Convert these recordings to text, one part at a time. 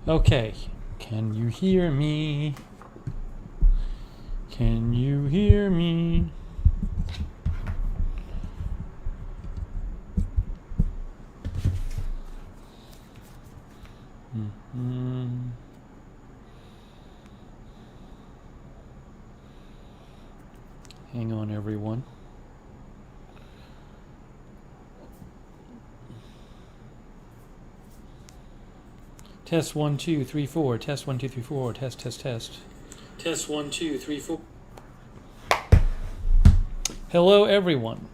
Okay, can you hear me? Can you hear me? Mm-hmm. Hang on, everyone. Test 1 2 3 4. Test 1 2 3 4. Test test test. Test 1 2 3 4. Hello, everyone.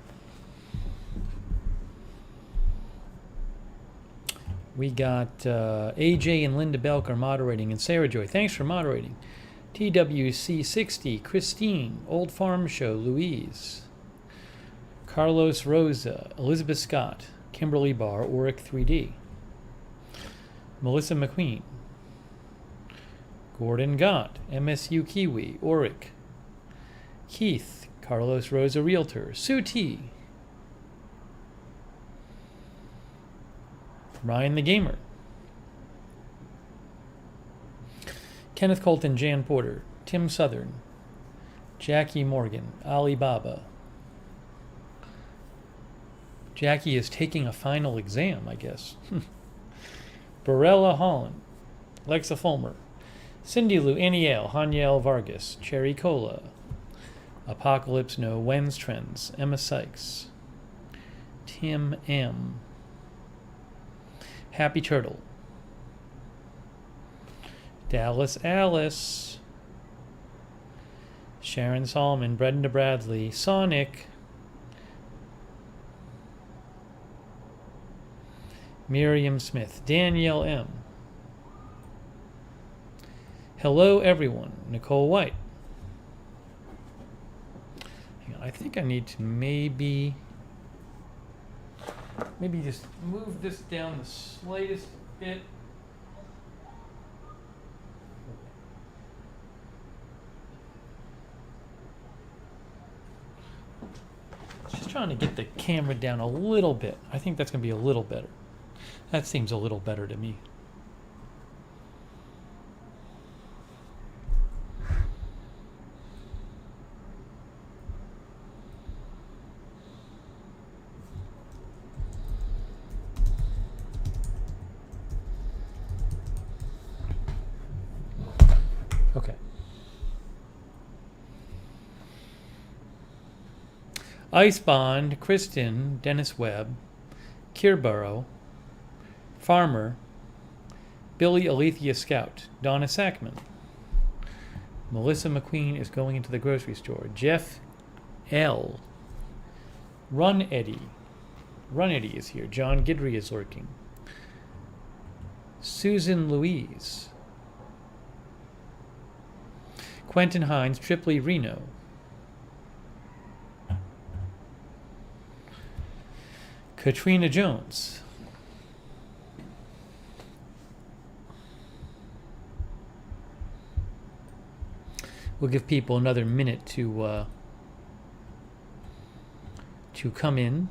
We got AJ and Linda Belk are moderating, and Sarah Joy. Thanks for moderating. TWC60, Christine, Old Farm Show, Louise, Carlos Rosa, Elizabeth Scott, Kimberly Barr, Oric 3D, Melissa McQueen, Gordon Gott, MSU Kiwi, Oric, Keith, Carlos Rosa Realtor, Sue T, Ryan the Gamer, Kenneth Colton, Jan Porter, Tim Southern, Jackie Morgan, Alibaba. Jackie is taking a final exam, I guess. Barella Holland, Lexa Fulmer, Cindy Lou, Aniel, Haniel Vargas, Cherry Cola, Apocalypse No, Wen's Trends, Emma Sykes, Tim M, Happy Turtle, Dallas Alice, Sharon Solomon, Brenda Bradley, Sonic, Miriam Smith, Danielle M. Hello, everyone. Nicole White. Hang on, I think I need to maybe just move this down the slightest bit. Just trying to get the camera down a little bit. I think that's going to be a little better. That seems a little better to me. Okay. Ice Bond, Kristen, Dennis Webb, Kierborough, Farmer, Billy Alethea Scout, Donna Sackman, Melissa McQueen is going into the grocery store, Jeff L, Run Eddie is here, John Gidry is lurking, Susan Louise, Quentin Hines, Tripoli Reno, Katrina Jones, we'll give people another minute to come in.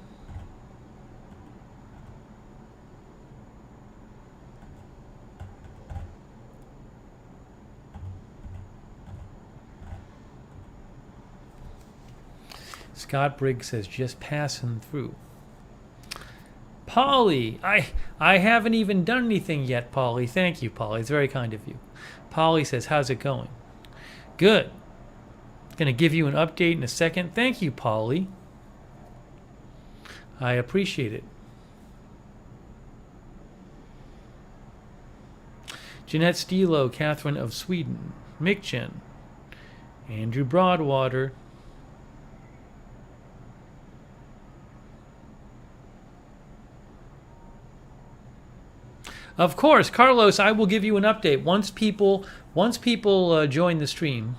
Scott Briggs says just passing through. Polly, I haven't even done anything yet, Polly. Thank you, Polly. It's very kind of you. Polly says, how's it going? Good. Going to give you an update in a second. Thank you, Polly. I appreciate it. Jeanette Stilo, Catherine of Sweden, Mick Chen, Andrew Broadwater, of course, Carlos, I will give you an update once people join the stream.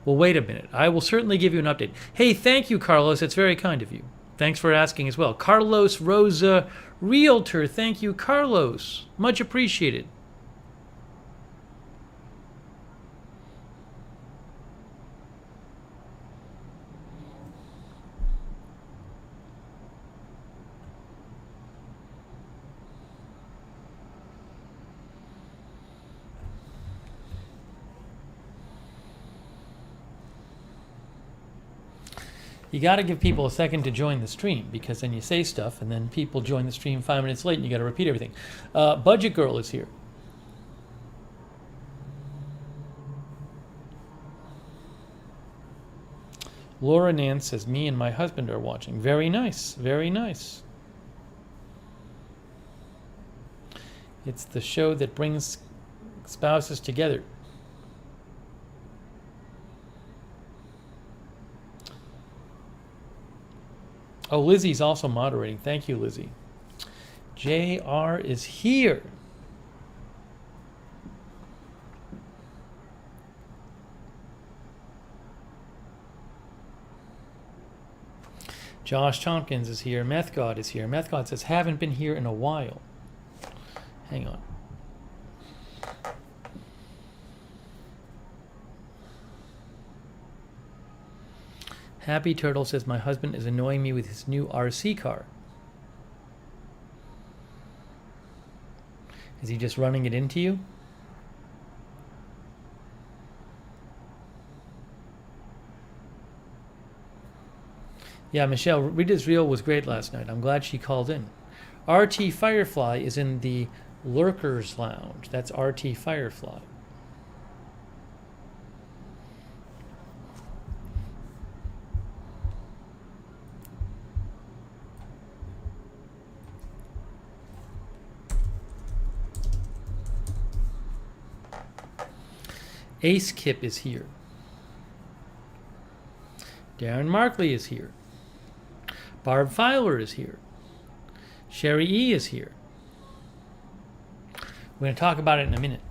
Well, wait a minute. I will certainly give you an update. Hey, thank you, Carlos. That's very kind of you. Thanks for asking as well. Carlos Rosa Realtor. Thank you, Carlos. Much appreciated. You got to give people a second to join the stream, because then you say stuff and then people join the stream 5 minutes late and you got to repeat everything. Budget Girl is here. Laura Nance says, me and my husband are watching. Very nice. Very nice. It's the show that brings spouses together. Oh, Lizzie's also moderating. Thank you, Lizzie. JR is here. Josh Tompkins is here. Meth God is here. Meth God says, haven't been here in a while. Hang on. Happy Turtle says, my husband is annoying me with his new RC car. Is he just running it into you? Yeah, Michelle, Rita's Reel was great last night. I'm glad she called in. RT Firefly is in the Lurkers Lounge. That's RT Firefly. Ace Kip is here. Darren Markley is here. Barb Filer is here. Sherry E is here. We're going to talk about it in a minute.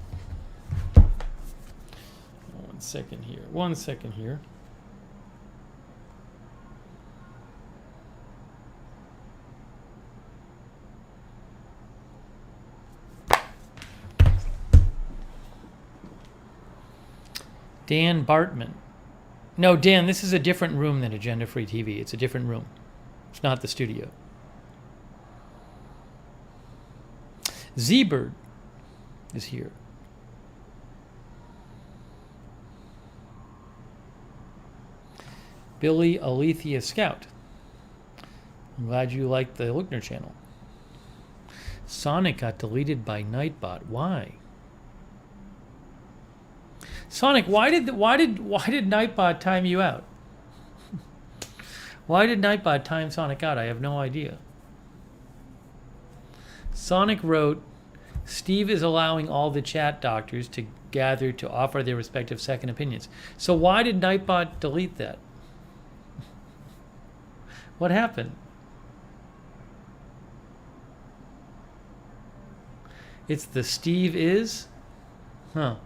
1 second here. 1 second here. Dan Bartman. No, Dan, this is a different room than Agenda Free TV. It's a different room. It's not the studio. Z-Bird is here. Billy Alethea Scout. I'm glad you liked the Lookner channel. Sonic got deleted by Nightbot. Why? Sonic, why did Nightbot time you out? Why did Nightbot time Sonic out? I have no idea. Sonic wrote, Steve is allowing all the chat doctors to gather to offer their respective second opinions. So why did Nightbot delete that? What happened? It's the Steve is? Huh.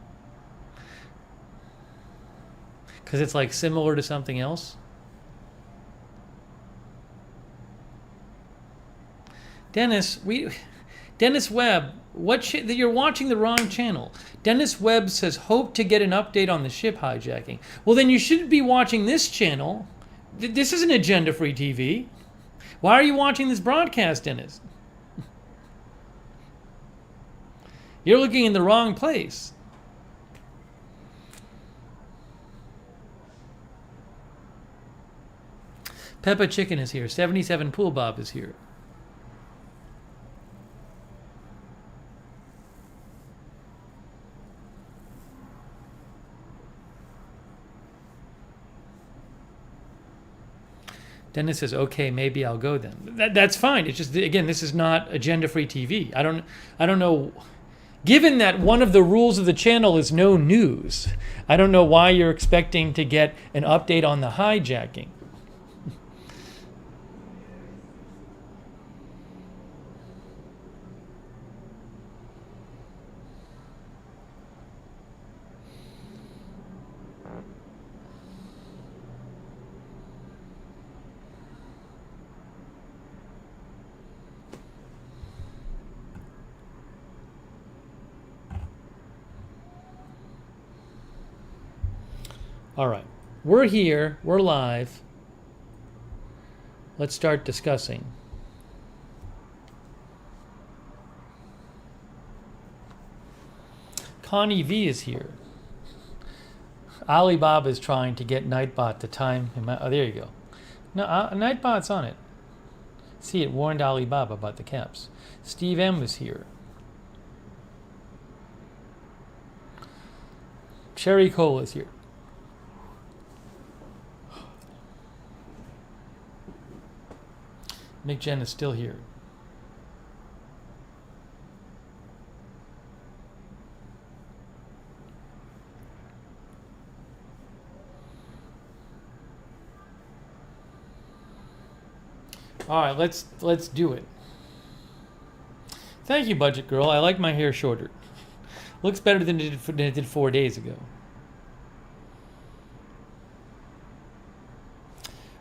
Because it's like similar to something else? Dennis Webb, you're watching the wrong channel. Dennis Webb says, hope to get an update on the ship hijacking. Well, then you shouldn't be watching this channel. This isn't Agenda Free TV. Why are you watching this broadcast, Dennis? You're looking in the wrong place. Peppa Chicken is here. 77 Pool Bob is here. Dennis says, okay, maybe I'll go then. That's fine. It's just, again, this is not agenda-free TV. I don't know. Given that one of the rules of the channel is no news, I don't know why you're expecting to get an update on the hijacking. All right, we're here, we're live. Let's start discussing. Connie V is here. Alibaba is trying to get Nightbot to time him out. Oh, there you go. No, Nightbot's on it. See, it warned Alibaba about the caps. Steve M was here. Cherry Cola's here. Mick Jen is still here. All right, let's do it. Thank you, Budget Girl. I like my hair shorter. Looks better than it did 4 days ago.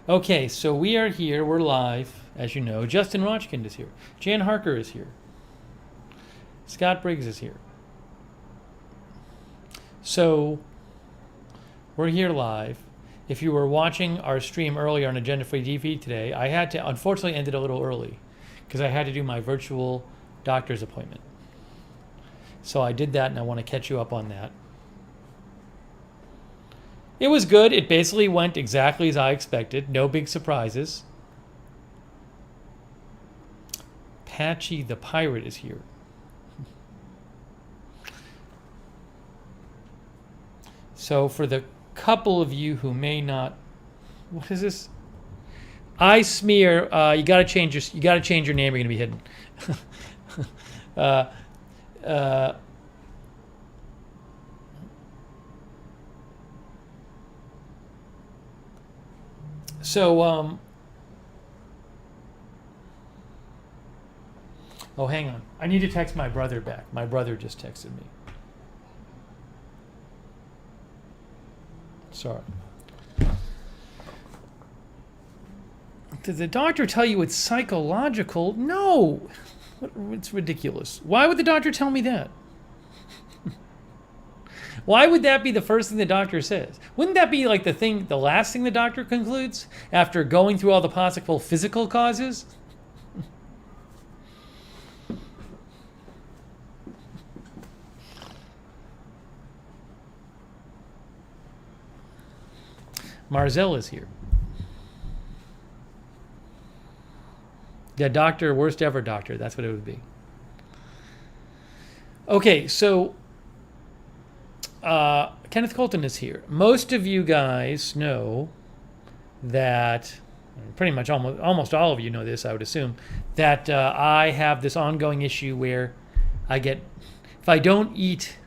Okay, so we are here. We're live, as you know. Justin Rochkind is here. Jan Harker is here. Scott Briggs is here. So we're here live. If you were watching our stream earlier on Agenda Free TV today, I had to, unfortunately, end it a little early because I had to do my virtual doctor's appointment. So I did that, and I want to catch you up on that. It was good. It basically went exactly as I expected. No big surprises. Patchy the Pirate is here. So for the couple of you who may not, what is this? I smear. You got to change your name. You're going to be hidden. Oh, hang on. I need to text my brother back. My brother just texted me. Sorry. Did the doctor tell you it's psychological? No. It's ridiculous. Why would the doctor tell me that? Why would that be the first thing the doctor says? Wouldn't that be like the last thing the doctor concludes after going through all the possible physical causes? Marzell is here. Yeah, doctor, worst ever doctor. That's what it would be. Okay, so Kenneth Colton is here. Most of you guys know that, pretty much almost all of you know this, I would assume, that I have this ongoing issue where I get, if I don't eat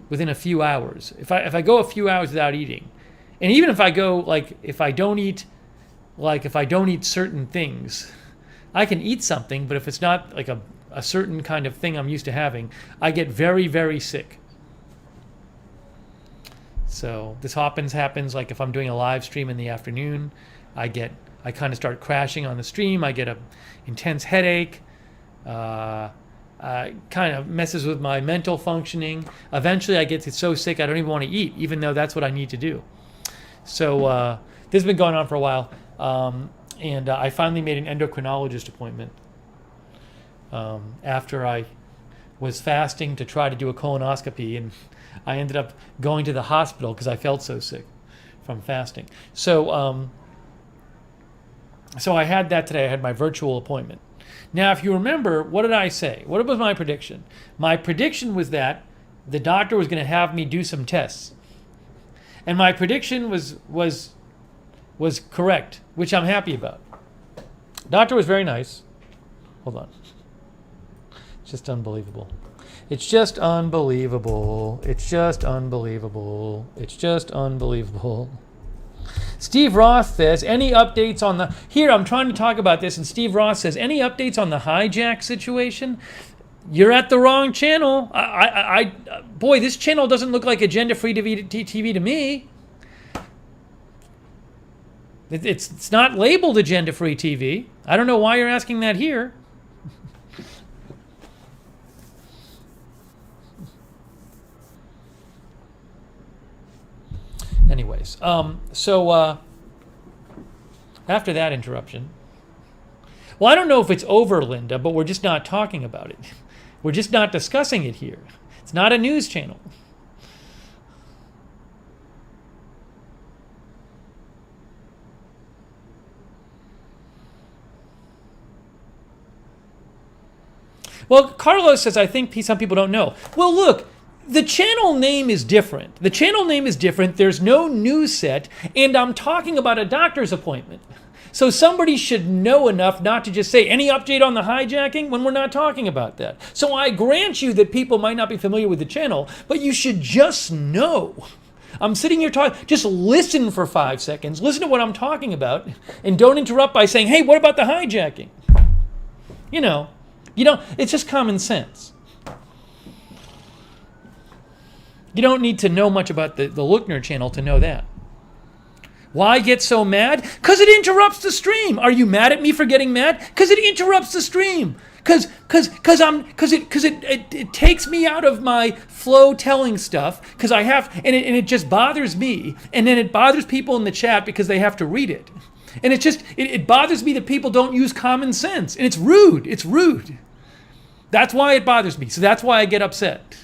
within a few hours, if I go a few hours without eating, and even if I go, if I don't eat certain things, I can eat something, but if it's not like a certain kind of thing I'm used to having, I get very, very sick. So this happens like if I'm doing a live stream in the afternoon, I kind of start crashing on the stream. I get a intense headache. Kind of messes with my mental functioning. Eventually I get so sick I don't even want to eat, even though that's what I need to do. So this has been going on for a while. And I finally made an endocrinologist appointment after I was fasting to try to do a colonoscopy, and I ended up going to the hospital because I felt so sick from fasting. So I had that today. I had my virtual appointment. Now, if you remember, what did I say? What was my prediction? My prediction was that the doctor was going to have me do some tests. And my prediction was correct, which I'm happy about. Doctor was very nice. Hold on. It's just unbelievable. It's just unbelievable. It's just unbelievable. It's just unbelievable. Steve Roth says, any updates on the... Here, I'm trying to talk about this, and Steve Roth says, any updates on the hijack situation? You're at the wrong channel. Boy, this channel doesn't look like Agenda Free TV to me. It's not labeled Agenda Free TV. I don't know why you're asking that here. Anyways, so after that interruption, well, I don't know if it's over, Linda, but we're just not talking about it. We're just not discussing it here. It's not a news channel. Well, Carlos says, I think some people don't know. Well, look, the channel name is different. The channel name is different. There's no news set, and I'm talking about a doctor's appointment. So somebody should know enough not to just say any update on the hijacking when we're not talking about that. So I grant you that people might not be familiar with the channel, but you should just know. I'm sitting here talking, just listen for 5 seconds, listen to what I'm talking about, and don't interrupt by saying, hey, what about the hijacking? You know, it's just common sense. You don't need to know much about the Lookner channel to know that. Why get so mad? Because it interrupts the stream. Are you mad at me for getting mad? Because it interrupts the stream. Because it takes me out of my flow telling stuff. Because I have, and it just bothers me. And then it bothers people in the chat because they have to read it. And it bothers me that people don't use common sense. And it's rude. It's rude. That's why it bothers me. So that's why I get upset.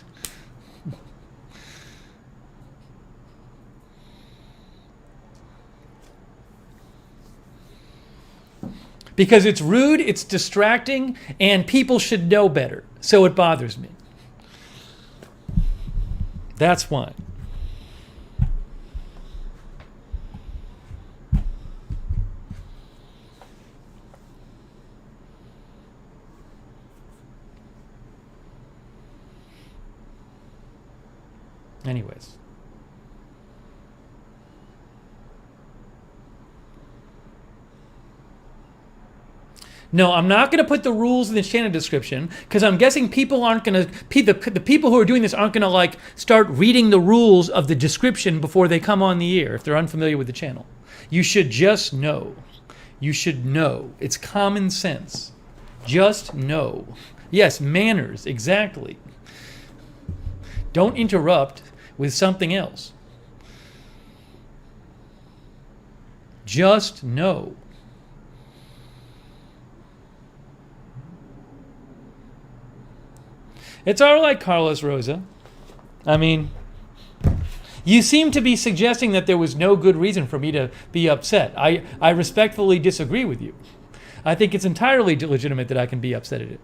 Because it's rude, it's distracting, and people should know better. So it bothers me. That's why. Anyways. No, I'm not going to put the rules in the channel description because I'm guessing people aren't going to, the people who are doing this aren't going to like start reading the rules of the description before they come on the air if they're unfamiliar with the channel. You should just know. You should know. It's common sense. Just know. Yes, manners, exactly. Don't interrupt with something else. Just know. It's all right, Carlos Rosa. I mean, you seem to be suggesting that there was no good reason for me to be upset. I respectfully disagree with you. I think it's entirely legitimate that I can be upset at it.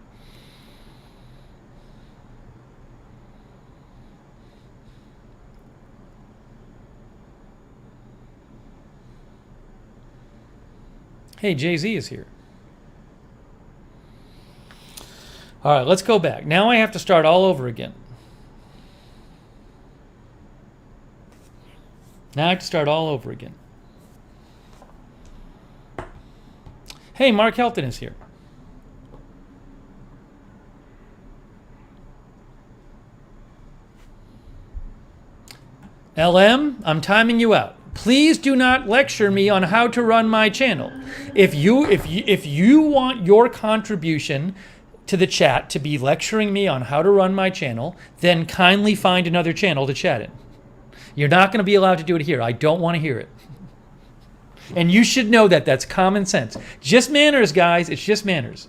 Hey, Jay-Z is here. All right, let's go back. Now I have to start all over again. Now I have to start all over again. Hey, Mark Helton is here. LM, I'm timing you out. Please do not lecture me on how to run my channel. If you want your contribution to the chat to be lecturing me on how to run my channel, then kindly find another channel to chat in. You're not going to be allowed to do it here. I don't want to hear it. And you should know that. That's common sense. Just manners, guys. It's just manners.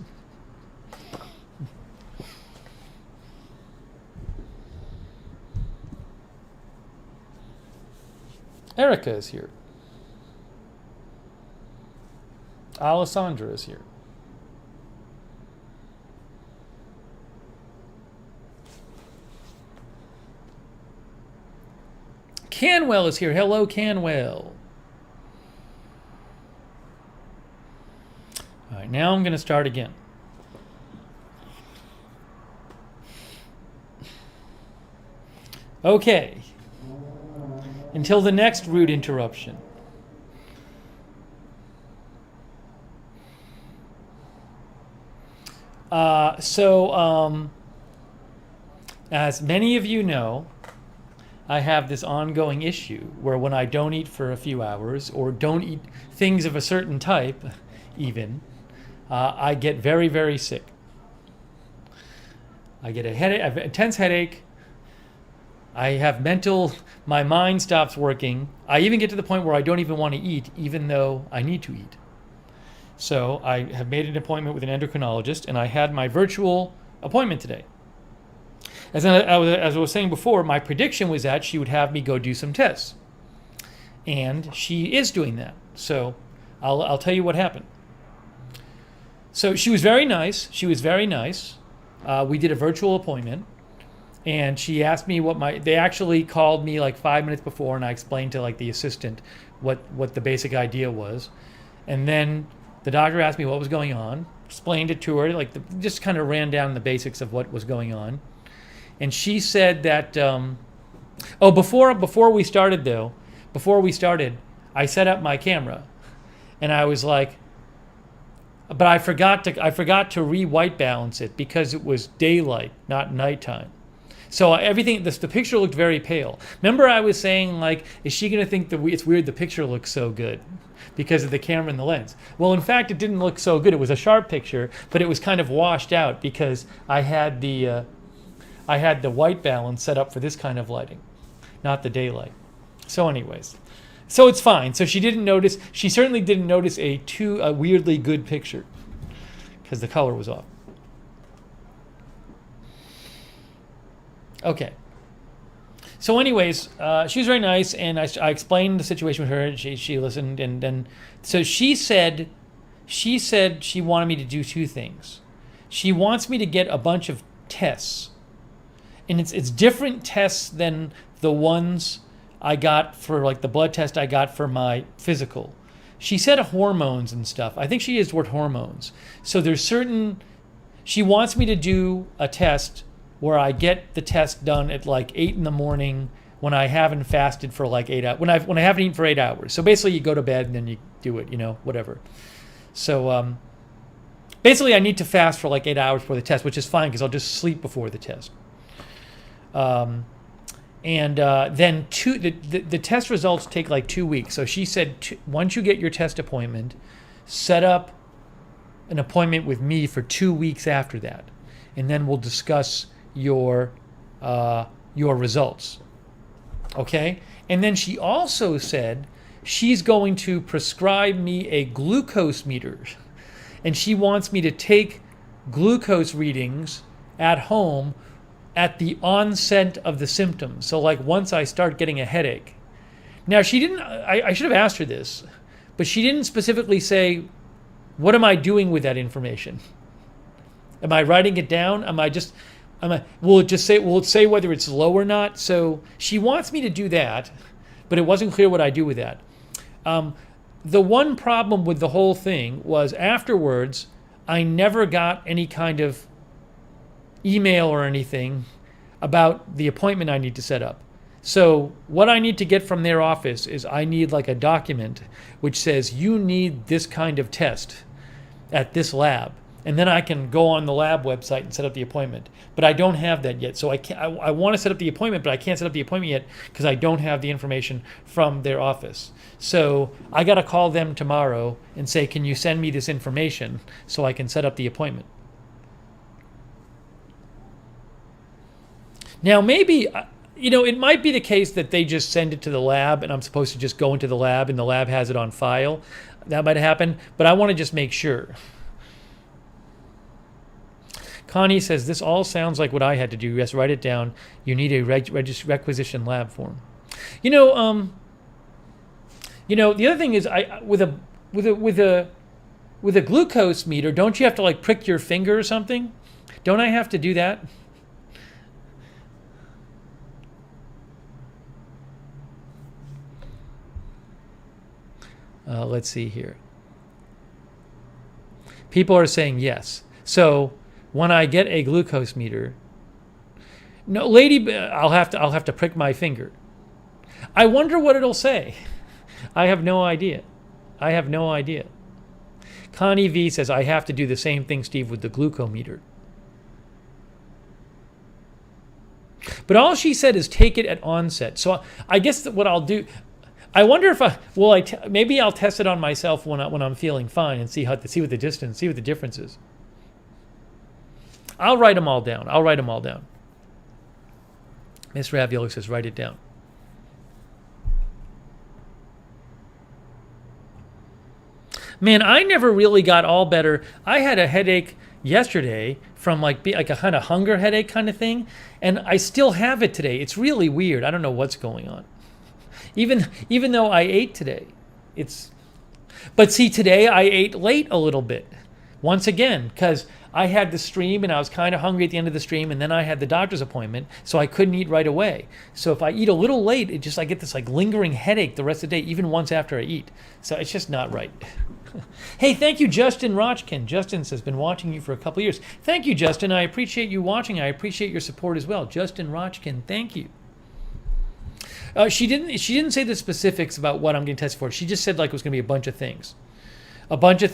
Erica is here. Alessandra is here. Canwell is here. Hello, Canwell. All right, now I'm going to start again. Okay. Until the next rude interruption. As many of you know, I have this ongoing issue where when I don't eat for a few hours or don't eat things of a certain type even, I get very, very sick. I get a headache, I have an intense headache. I have my mind stops working. I even get to the point where I don't even want to eat even though I need to eat. So I have made an appointment with an endocrinologist and I had my virtual appointment today. As I was saying before, my prediction was that she would have me go do some tests. And she is doing that. So I'll tell you what happened. So she was very nice. We did a virtual appointment, and she asked me they actually called me like 5 minutes before, and I explained to like the assistant what the basic idea was. And then the doctor asked me what was going on, explained it to her, just kind of ran down the basics of what was going on. And she said that, before we started, I set up my camera, and I was like, but I forgot to re-white balance it because it was daylight, not nighttime. So the picture looked very pale. Remember I was saying, like, is she going to think that it's weird the picture looks so good because of the camera and the lens? Well, in fact, it didn't look so good. It was a sharp picture, but it was kind of washed out because I had the white balance set up for this kind of lighting, not the daylight. So anyways, so it's fine. So she certainly didn't notice a weirdly good picture because the color was off. Okay. So anyways, she was very nice, and I explained the situation with her, and she listened, and then so she said she wanted me to do two things. She wants me to get a bunch of tests, and it's different tests than the ones I got for like the blood test I got for my physical. She said hormones and stuff. I think she used the word hormones. So she wants me to do a test where I get the test done at like 8 a.m. when I haven't fasted for like 8 hours, when I haven't eaten for 8 hours. So basically you go to bed and then you do it, whatever. So basically I need to fast for like 8 hours before the test, which is fine because I'll just sleep before the test. Then the test results take like 2 weeks. So she said, once you get your test appointment, set up an appointment with me for 2 weeks after that. And then we'll discuss your results. Okay? And then she also said she's going to prescribe me a glucose meter. And she wants me to take glucose readings at home at the onset of the symptoms. So like once I start getting a headache. Now she didn't, I should have asked her this, but she didn't specifically say, what am I doing with that information? Am I writing it down? Will it say whether it's low or not? So she wants me to do that, but it wasn't clear what I do with that. The one problem with the whole thing was afterwards, I never got any kind of email or anything about the appointment I need to set up. So what I need to get from their office is I need like a document which says you need this kind of test at this lab. And then I can go on the lab website and set up the appointment. But I don't have that yet. So I want to set up the appointment, but I can't set up the appointment yet because I don't have the information from their office. So I got to call them tomorrow and say, can you send me this information so I can set up the appointment? Now, maybe, it might be the case that they just send it to the lab and I'm supposed to just go into the lab and the lab has it on file. That might happen, but I want to just make sure. Connie says, this all sounds like what I had to do. Yes, write it down. You need a requisition lab form. The other thing is, with a glucose meter, don't you have to like prick your finger or something? Don't I have to do that? Let's see here. People are saying yes. So when I get a glucose meter, no, lady, I'll have to prick my finger. I wonder what it'll say. I have no idea. Connie V says, I have to do the same thing, Steve, with the glucometer. But all she said is take it at onset. So I guess that what I'll do, I wonder if maybe I'll test it on myself when I'm feeling fine and see what the difference is. I'll write them all down. Miss Ravioli says, write it down. Man, I never really got all better. I had a headache yesterday from like a kind of hunger headache kind of thing, and I still have it today. It's really weird. I don't know what's going on. Even though I ate today, but see, today I ate late a little bit. Once again, because I had the stream and I was kind of hungry at the end of the stream, and then I had the doctor's appointment, so I couldn't eat right away. So if I eat a little late, I get this like lingering headache the rest of the day, even once after I eat. So it's just not right. Hey, thank you, Justin Rochkin. Justin says, been watching you for a couple of years. Thank you, Justin. I appreciate you watching. I appreciate your support as well. Justin Rochkin, thank you. She didn't say the specifics about what I'm getting tested for. She just said like it was going to be a bunch of things. A bunch of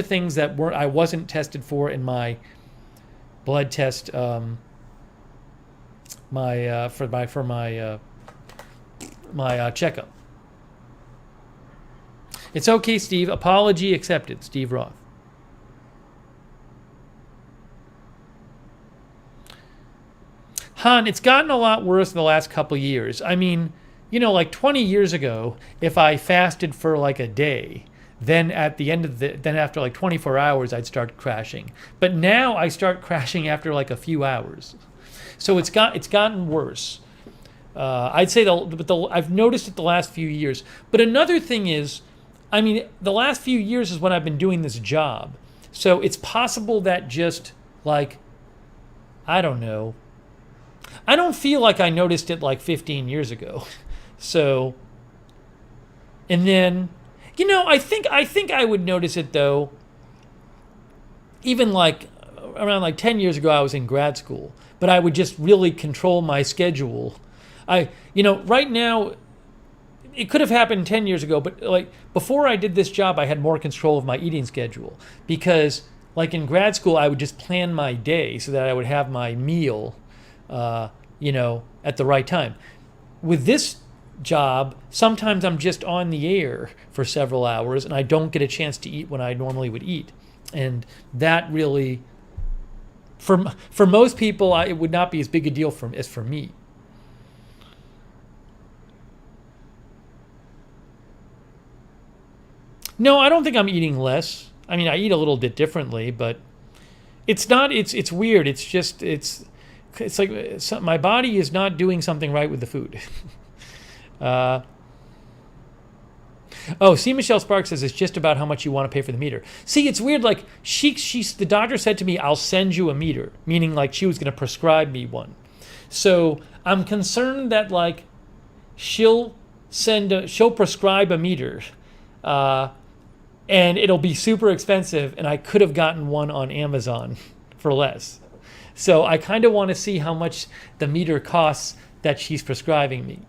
things that I wasn't tested for in my blood test, my checkup. It's okay, Steve. Apology accepted. Steve Roth. Han, it's gotten a lot worse in the last couple of years. I mean, like 20 years ago, if I fasted for like a day, then at the end of then after like 24 hours, I'd start crashing. But now I start crashing after like a few hours. So it's gotten worse. I'd say I've noticed it the last few years. But another thing is, I mean, the last few years is when I've been doing this job. So it's possible that just like, I don't know. I don't feel like I noticed it like 15 years ago. So, and then, I think I would notice it though, even like around like 10 years ago, I was in grad school, but I would just really control my schedule. Right now, it could have happened 10 years ago, but like before I did this job, I had more control of my eating schedule because like in grad school, I would just plan my day so that I would have my meal, at the right time. With this job, sometimes I'm just on the air for several hours and I don't get a chance to eat when I normally would eat. And that really, for most people, it would not be as big a deal as for me. No, I don't think I'm eating less. I mean, I eat a little bit differently, but it's weird. It's like my body is not doing something right with the food. See, Michelle Sparks says it's just about how much you want to pay for the meter. See, it's weird. Like the doctor said to me, I'll send you a meter, meaning like she was going to prescribe me one. So I'm concerned that like she'll prescribe a meter, and it'll be super expensive, and I could have gotten one on Amazon for less. So I kind of want to see how much the meter costs that she's prescribing me.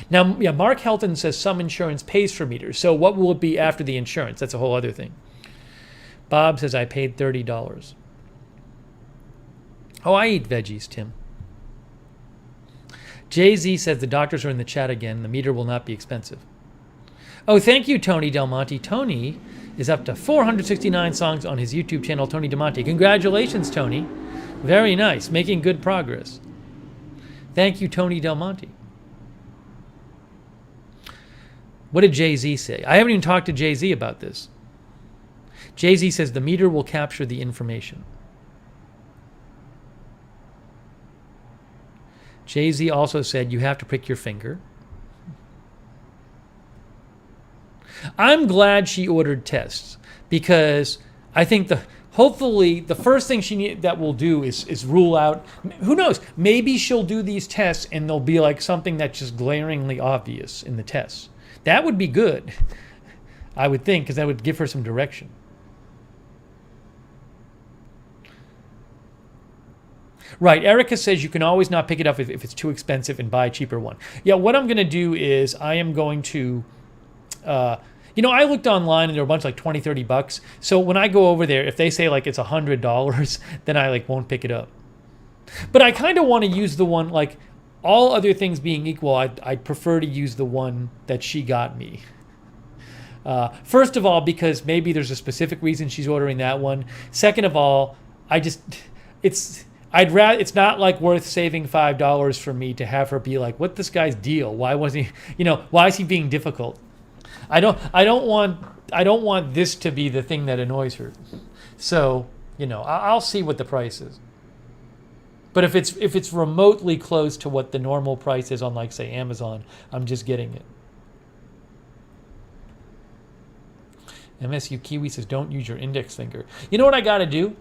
Now, yeah, Mark Helton says some insurance pays for meters. So what will it be after the insurance? That's a whole other thing. Bob says I paid $30. Oh, I eat veggies, Tim. Jay-Z says the doctors are in the chat again. The meter will not be expensive. Oh, thank you, Tony Del Monte. Tony is up to 469 songs on his YouTube channel, Tony Del Monte. Congratulations, Tony. Very nice. Making good progress. Thank you, Tony Del Monte. What did Jay-Z say? I haven't even talked to Jay-Z about this. Jay-Z says the meter will capture the information. Jay-Z also said you have to prick your finger. I'm glad she ordered tests because I think hopefully the first thing that will do is rule out, who knows, maybe she'll do these tests and there'll be like something that's just glaringly obvious in the tests. That would be good, I would think, because that would give her some direction. Right, Erica says you can always not pick it up if it's too expensive and buy a cheaper one. Yeah, what I'm going to do is I am going to, I looked online and there were a bunch like $20, $30. So when I go over there, if they say like it's $100, then I like won't pick it up. But I kind of want to use the one, like all other things being equal, I'd prefer to use the one that she got me. First of all, because maybe there's a specific reason she's ordering that one. Second of all, it's not like worth saving $5 for me to have her be like, "What this guy's deal? Why wasn't he? Why is he being difficult?" I don't want this to be the thing that annoys her. So I'll see what the price is. But if it's remotely close to what the normal price is on, like, say, Amazon, I'm just getting it. MSU Kiwi says, don't use your index finger. You know what I got to do?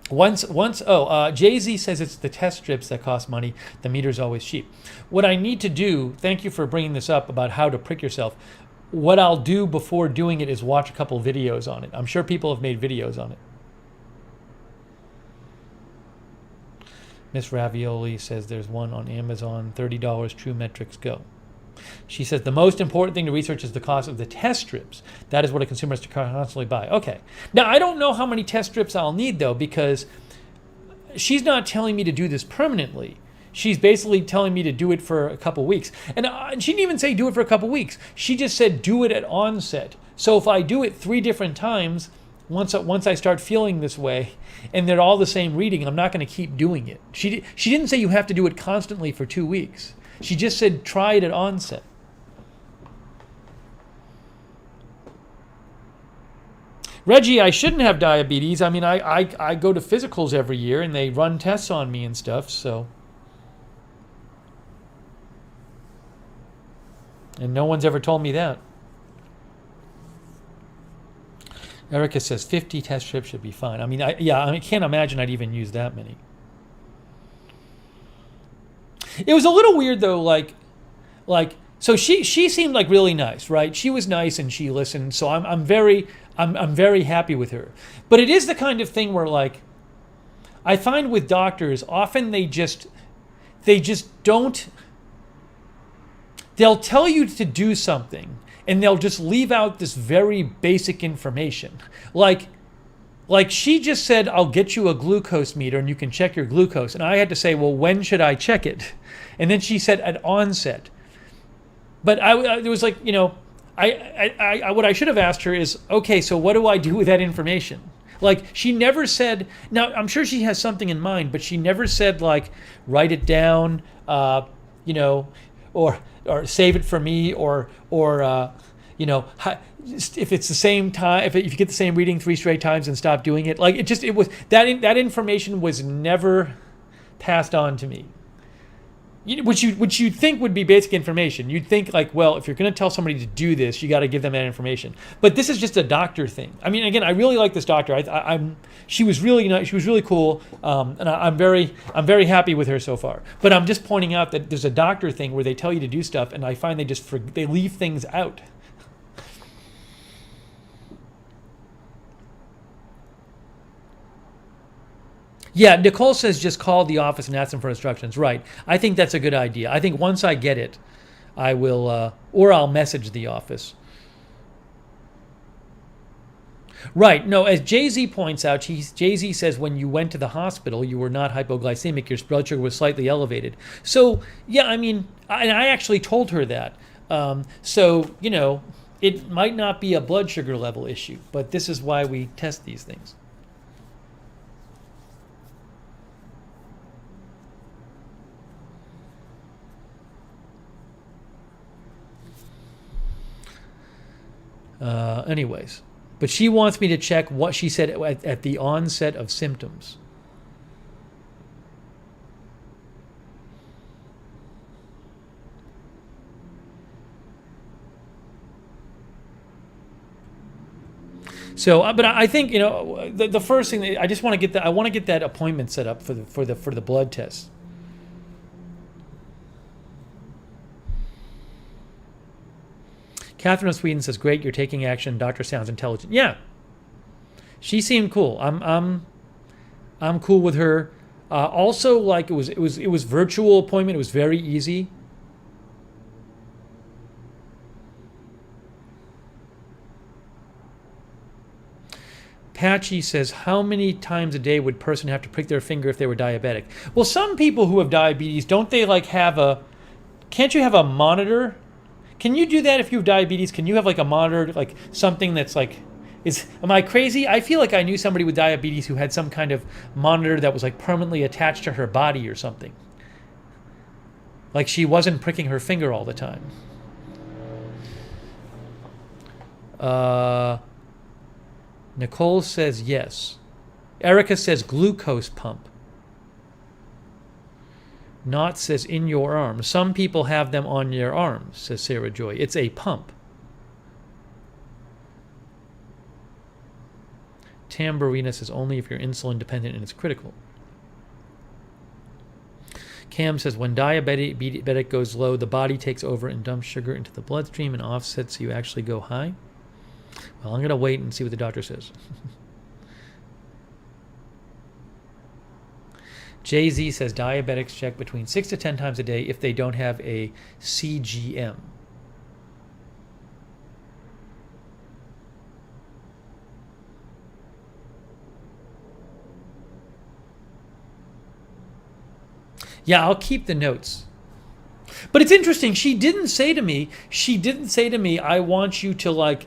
Jay-Z says it's the test strips that cost money. The meter's always cheap. What I need to do, thank you for bringing this up about how to prick yourself. What I'll do before doing it is watch a couple videos on it. I'm sure people have made videos on it. Miss Ravioli says there's one on Amazon, $30, True Metrics, go. She says the most important thing to research is the cost of the test strips. That is what a consumer has to constantly buy. Okay. Now, I don't know how many test strips I'll need, though, because she's not telling me to do this permanently. She's basically telling me to do it for a couple weeks. And she didn't even say do it for a couple weeks. She just said do it at onset. So if I do it 3 different times, once I start feeling this way, and they're all the same reading, I'm not going to keep doing it. She didn't say you have to do it constantly for 2 weeks. She just said try it at onset. Reggie, I shouldn't have diabetes. I mean, I go to physicals every year, and they run tests on me and stuff, so. And no one's ever told me that. Erica says 50 test strips should be fine. I mean, I can't imagine I'd even use that many. It was a little weird though, so she seemed like really nice, right? She was nice and she listened, so I'm very happy with her. But it is the kind of thing where like I find with doctors, often they just don't. They'll tell you to do something, and they'll just leave out this very basic information. Like she just said, I'll get you a glucose meter and you can check your glucose. And I had to say, well, when should I check it? And then she said at onset. But it was like, what I should have asked her is, okay, so what do I do with that information? Like, she never said, now I'm sure she has something in mind, but she never said like, write it down, or save it for me, or if it's the same time, if you get the same reading 3 straight times and stop doing it, like it was that information was never passed on to me. Which you'd think would be basic information. You'd think like, well, if you're going to tell somebody to do this, you got to give them that information. But this is just a doctor thing. I mean, again, I really like this doctor. She was really nice. She was really cool, and I'm very happy with her so far. But I'm just pointing out that there's a doctor thing where they tell you to do stuff, and I find they leave things out. Yeah, Nicole says just call the office and ask them for instructions. Right. I think that's a good idea. I think once I get it, I will, or I'll message the office. Right. No, as Jay-Z points out, Jay-Z says when you went to the hospital, you were not hypoglycemic. Your blood sugar was slightly elevated. So, yeah, I mean, and I actually told her that. So, it might not be a blood sugar level issue, but this is why we test these things. Anyways, but she wants me to check what she said at the onset of symptoms. So, but I think the first thing I just want to get I want to get that appointment set up for the blood test. Catherine of Sweden says, "Great, you're taking action. Doctor sounds intelligent." Yeah, she seemed cool. I'm cool with her. Also, like it was virtual appointment. It was very easy. Patchy says, how many times a day would a person have to prick their finger if they were diabetic? Well, some people who have diabetes, don't they like can't you have a monitor? Can you do that if you have diabetes? Can you have like a monitor, like something that's like, am I crazy? I feel like I knew somebody with diabetes who had some kind of monitor that was like permanently attached to her body or something. Like she wasn't pricking her finger all the time. Nicole says yes. Erica says glucose pump. Not says in your arm. Some people have them on your arms, says Sarah Joy. It's a pump. Tamburina says only if you're insulin dependent and it's critical. Cam says when diabetic goes low, the body takes over and dumps sugar into the bloodstream and offsets so you actually go high. Well, I'm going to wait and see what the doctor says. Jay-Z says diabetics check between 6 to 10 times a day if they don't have a CGM. Yeah, I'll keep the notes. But it's interesting. She didn't say to me, I want you to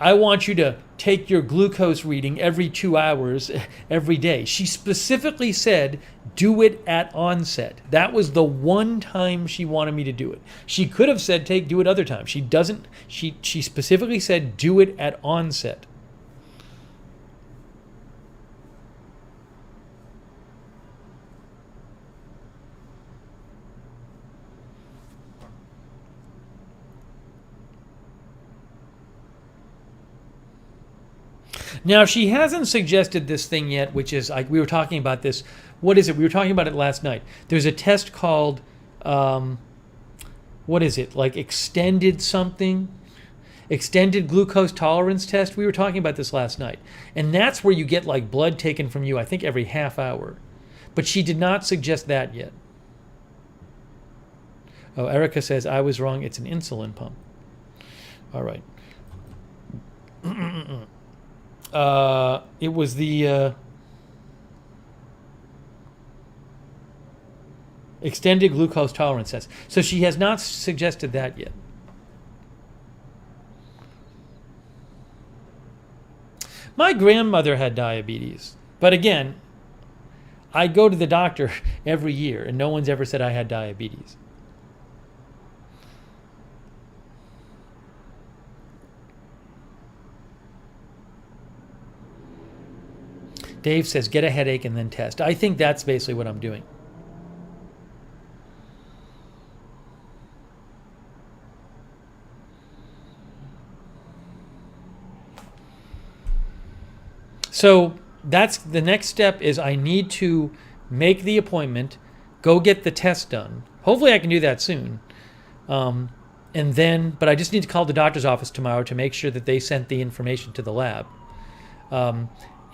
I want you to take your glucose reading every 2 hours every day. She specifically said, do it at onset. That was the one time she wanted me to do it. She could have said, do it other times. She doesn't. She specifically said, do it at onset. Now, she hasn't suggested this thing yet, which is, like, we were talking about this. What is it? We were talking about it last night. There's a test called, what is it? Like extended something? Extended glucose tolerance test. We were talking about this last night. And that's where you get like blood taken from you, I think, every half hour. But she did not suggest that yet. Oh, Erica says, I was wrong. It's an insulin pump. All right. It was the extended glucose tolerance test. So she has not suggested that yet. My grandmother had diabetes. But again, I go to the doctor every year, and no one's ever said I had diabetes. Dave says, get a headache and then test. I think that's basically what I'm doing. So that's the next step is I need to make the appointment, go get the test done. Hopefully I can do that soon. And then, but I just need to call the doctor's office tomorrow to make sure that they sent the information to the lab.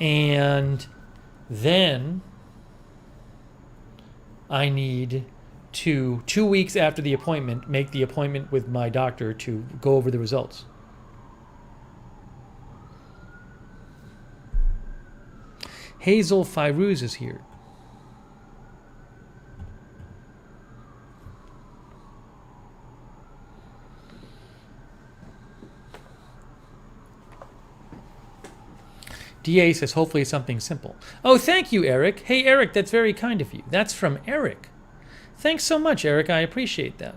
And then I need to, 2 weeks after the appointment, make the appointment with my doctor to go over the results. Hazel Firuz is here. DA says, hopefully something simple. Oh, thank you, Eric. Hey, Eric, that's very kind of you. That's from Eric. Thanks so much, Eric. I appreciate that.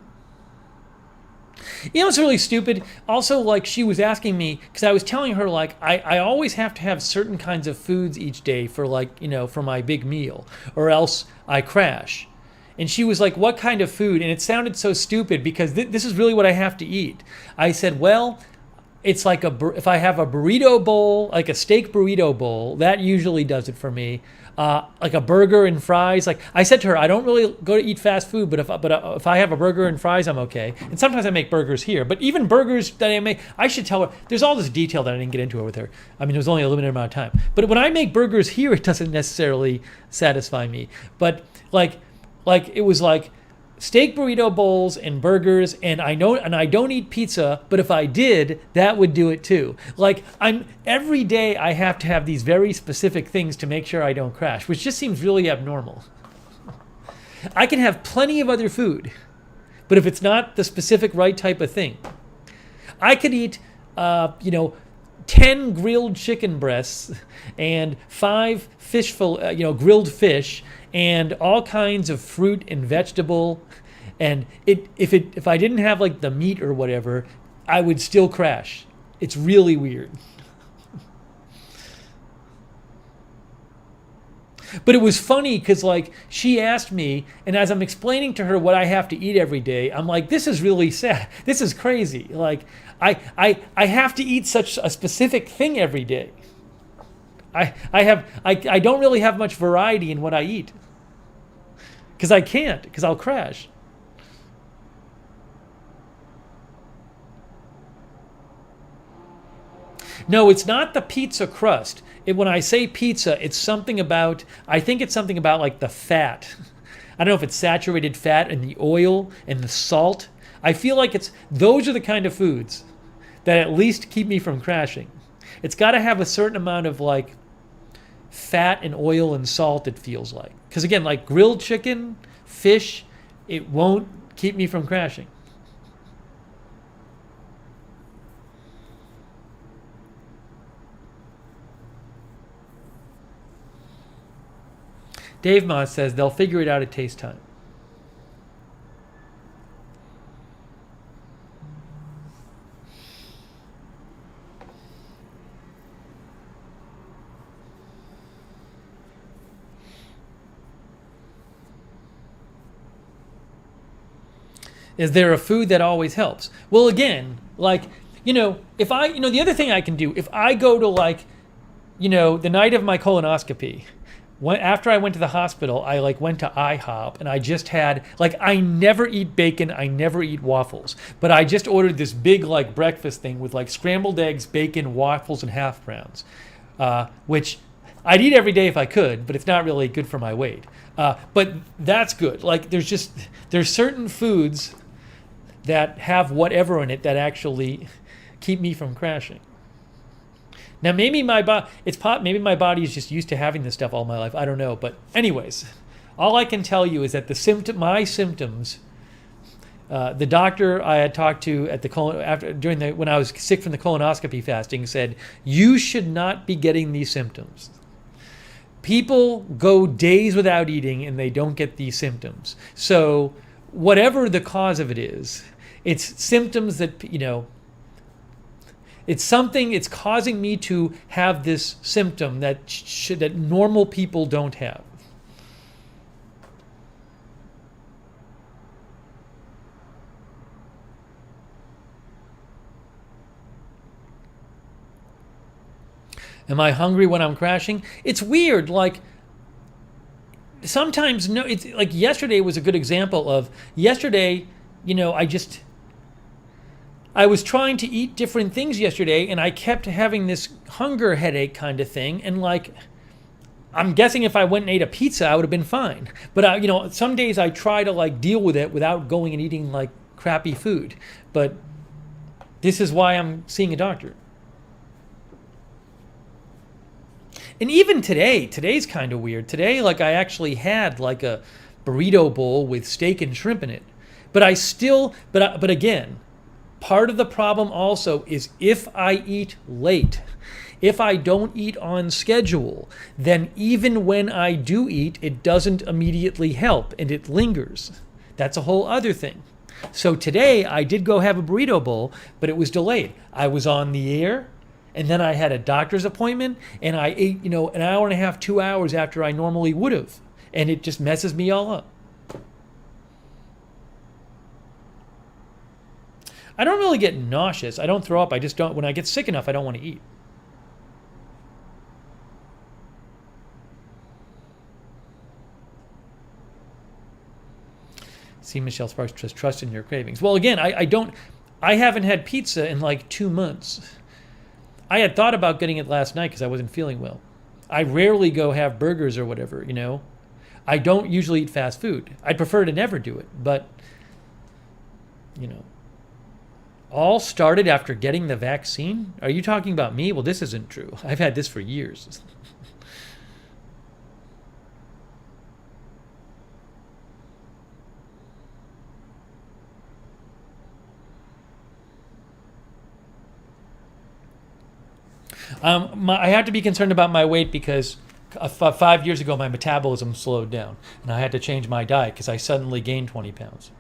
You know, it's really stupid. Also, like, she was asking me, because I was telling her, like, I always have to have certain kinds of foods each day for, like, you know, for my big meal, or else I crash. And she was like, what kind of food? And it sounded so stupid because this is really what I have to eat. I said, well, it's like if I have a burrito bowl, like a steak burrito bowl, that usually does it for me. Like a burger and fries. Like I said to her, I don't really go to eat fast food, but if I have a burger and fries, I'm okay. And sometimes I make burgers here. But even burgers that I make, I should tell her. There's all this detail that I didn't get into it with her. I mean, it was only a limited amount of time. But when I make burgers here, it doesn't necessarily satisfy me. But like it was like steak burrito bowls and burgers, and I don't eat pizza, but if I did, that would do it too. Like every day I have to have these very specific things to make sure I don't crash, which just seems really abnormal. I can have plenty of other food, but if it's not the specific right type of thing, I could eat 10 grilled chicken breasts and 5 grilled fish and all kinds of fruit and vegetable, and if I didn't have like the meat or whatever, I would still crash. It's really weird. But it was funny because like she asked me, and as I'm explaining to her what I have to eat every day, I'm like, this is really sad. This is crazy. Like I have to eat such a specific thing every day. I don't really have much variety in what I eat. Because I can't, because I'll crash. No, it's not the pizza crust. When I say pizza, it's something about, I think it's something about like the fat. I don't know if it's saturated fat and the oil and the salt. I feel like those are the kind of foods that at least keep me from crashing. It's got to have a certain amount of like fat and oil and salt, it feels like. Because again, like grilled chicken, fish, it won't keep me from crashing. Dave Moss says they'll figure it out at taste time. Is there a food that always helps? Well, again, like, if the other thing I can do, if I go to like, the night of my colonoscopy, after I went to the hospital, I like went to IHOP and I just had, like, I never eat bacon, I never eat waffles, but I just ordered this big like breakfast thing with like scrambled eggs, bacon, waffles, and hash browns, which I'd eat every day if I could, but it's not really good for my weight. But that's good. Like there's certain foods that have whatever in it that actually keep me from crashing. Now maybe maybe my body is just used to having this stuff all my life. I don't know, but anyways, all I can tell you is that my symptoms. The doctor I had talked to at when I was sick from the colonoscopy fasting said you should not be getting these symptoms. People go days without eating and they don't get these symptoms. So whatever the cause of it is, it's symptoms that it's something. It's causing me to have this symptom that normal people don't have. Am I hungry when I'm crashing? It's weird. Like sometimes no. It's like yesterday was a good example of yesterday. I was trying to eat different things yesterday, and I kept having this hunger headache kind of thing. And like, I'm guessing if I went and ate a pizza, I would have been fine. But some days I try to like deal with it without going and eating like crappy food. But this is why I'm seeing a doctor. And even today's kind of weird. Today, like I actually had like a burrito bowl with steak and shrimp in it. But again, part of the problem also is if I eat late, if I don't eat on schedule, then even when I do eat, it doesn't immediately help and it lingers. That's a whole other thing. So today I did go have a burrito bowl, but it was delayed. I was on the air and then I had a doctor's appointment and I ate, an hour and a half, 2 hours after I normally would have. And it just messes me all up. I don't really get nauseous. I don't throw up. I just don't. When I get sick enough, I don't want to eat. See, Michelle Sparks, trust in your cravings. Well, again, I haven't had pizza in like 2 months. I had thought about getting it last night because I wasn't feeling well. I rarely go have burgers or whatever, I don't usually eat fast food. I'd prefer to never do it, but, all started after getting the vaccine? Are you talking about me? Well, this isn't true. I've had this for years. I have to be concerned about my weight because 5 years ago my metabolism slowed down and I had to change my diet because I suddenly gained 20 pounds.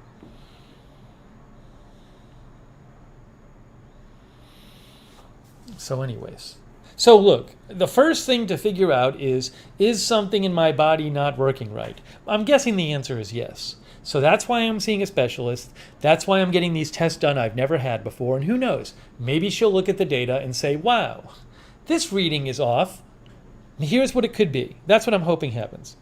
So anyways, look, the first thing to figure out is something in my body not working right? I'm guessing the answer is yes. So that's why I'm seeing a specialist. That's why I'm getting these tests done I've never had before. And who knows, maybe she'll look at the data and say, wow, this reading is off. Here's what it could be. That's what I'm hoping happens.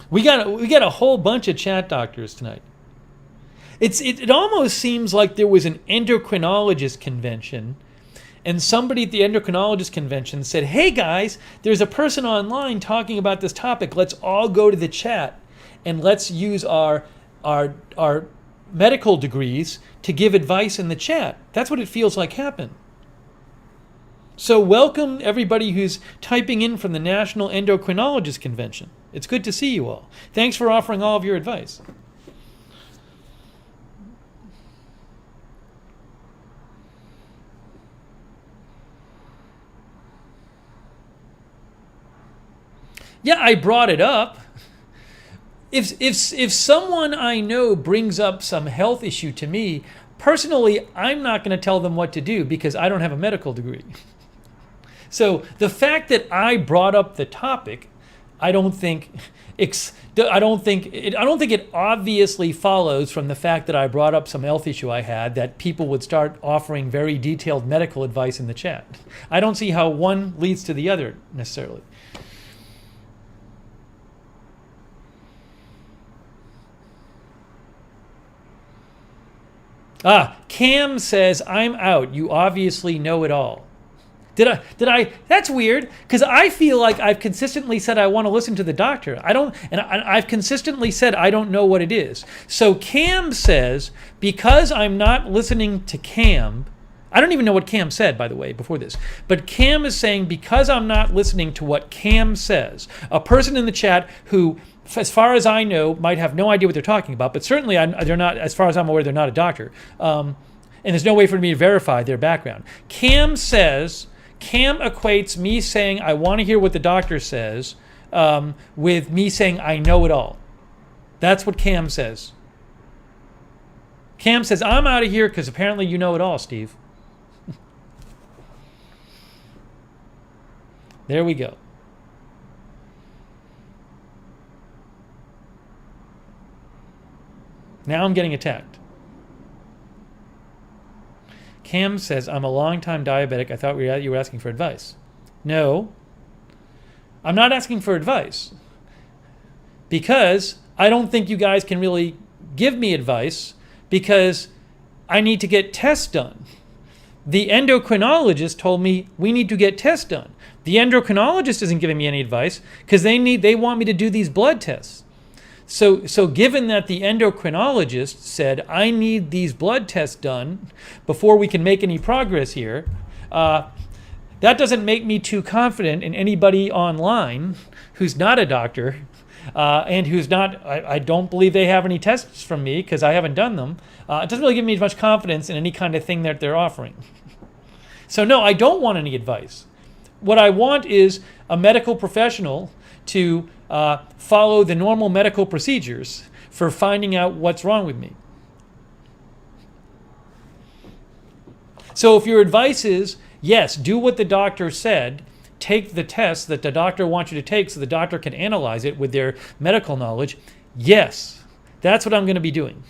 We got a whole bunch of chat doctors tonight. It almost seems like there was an endocrinologist convention, and somebody at the endocrinologist convention said, "Hey guys, there's a person online talking about this topic. Let's all go to the chat and let's use our medical degrees to give advice in the chat." That's what it feels like happened. So welcome everybody who's typing in from the National Endocrinologist Convention. It's good to see you all. Thanks for offering all of your advice. Yeah, I brought it up. If someone I know brings up some health issue to me, personally, I'm not going to tell them what to do because I don't have a medical degree. So the fact that I brought up the topic, I don't think it obviously follows from the fact that I brought up some health issue I had that people would start offering very detailed medical advice in the chat. I don't see how one leads to the other necessarily. Cam says, "I'm out. You obviously know it all." Did I? That's weird because I feel like I've consistently said I want to listen to the doctor. I've consistently said I don't know what it is. So Cam says, because I'm not listening to Cam, I don't even know what Cam said, by the way, before this. But Cam is saying, because I'm not listening to what Cam says, a person in the chat who, as far as I know, might have no idea what they're talking about, but certainly they're not, as far as I'm aware, they're not a doctor. And there's no way for me to verify their background. Cam equates me saying I want to hear what the doctor says with me saying I know it all. That's what Cam says. Cam says, "I'm out of here because apparently you know it all, Steve." There we go. Now I'm getting attacked. Cam says, "I'm a long-time diabetic. I thought you were asking for advice." No, I'm not asking for advice because I don't think you guys can really give me advice because I need to get tests done. The endocrinologist told me we need to get tests done. The endocrinologist isn't giving me any advice because they want me to do these blood tests. So given that the endocrinologist said, I need these blood tests done before we can make any progress here, that doesn't make me too confident in anybody online who's not a doctor and who's not, I don't believe they have any tests from me because I haven't done them. It doesn't really give me much confidence in any kind of thing that they're offering. So no, I don't want any advice. What I want is a medical professional to follow the normal medical procedures for finding out what's wrong with me. So if your advice is, yes, do what the doctor said, take the test that the doctor wants you to take so the doctor can analyze it with their medical knowledge, yes, that's what I'm going to be doing.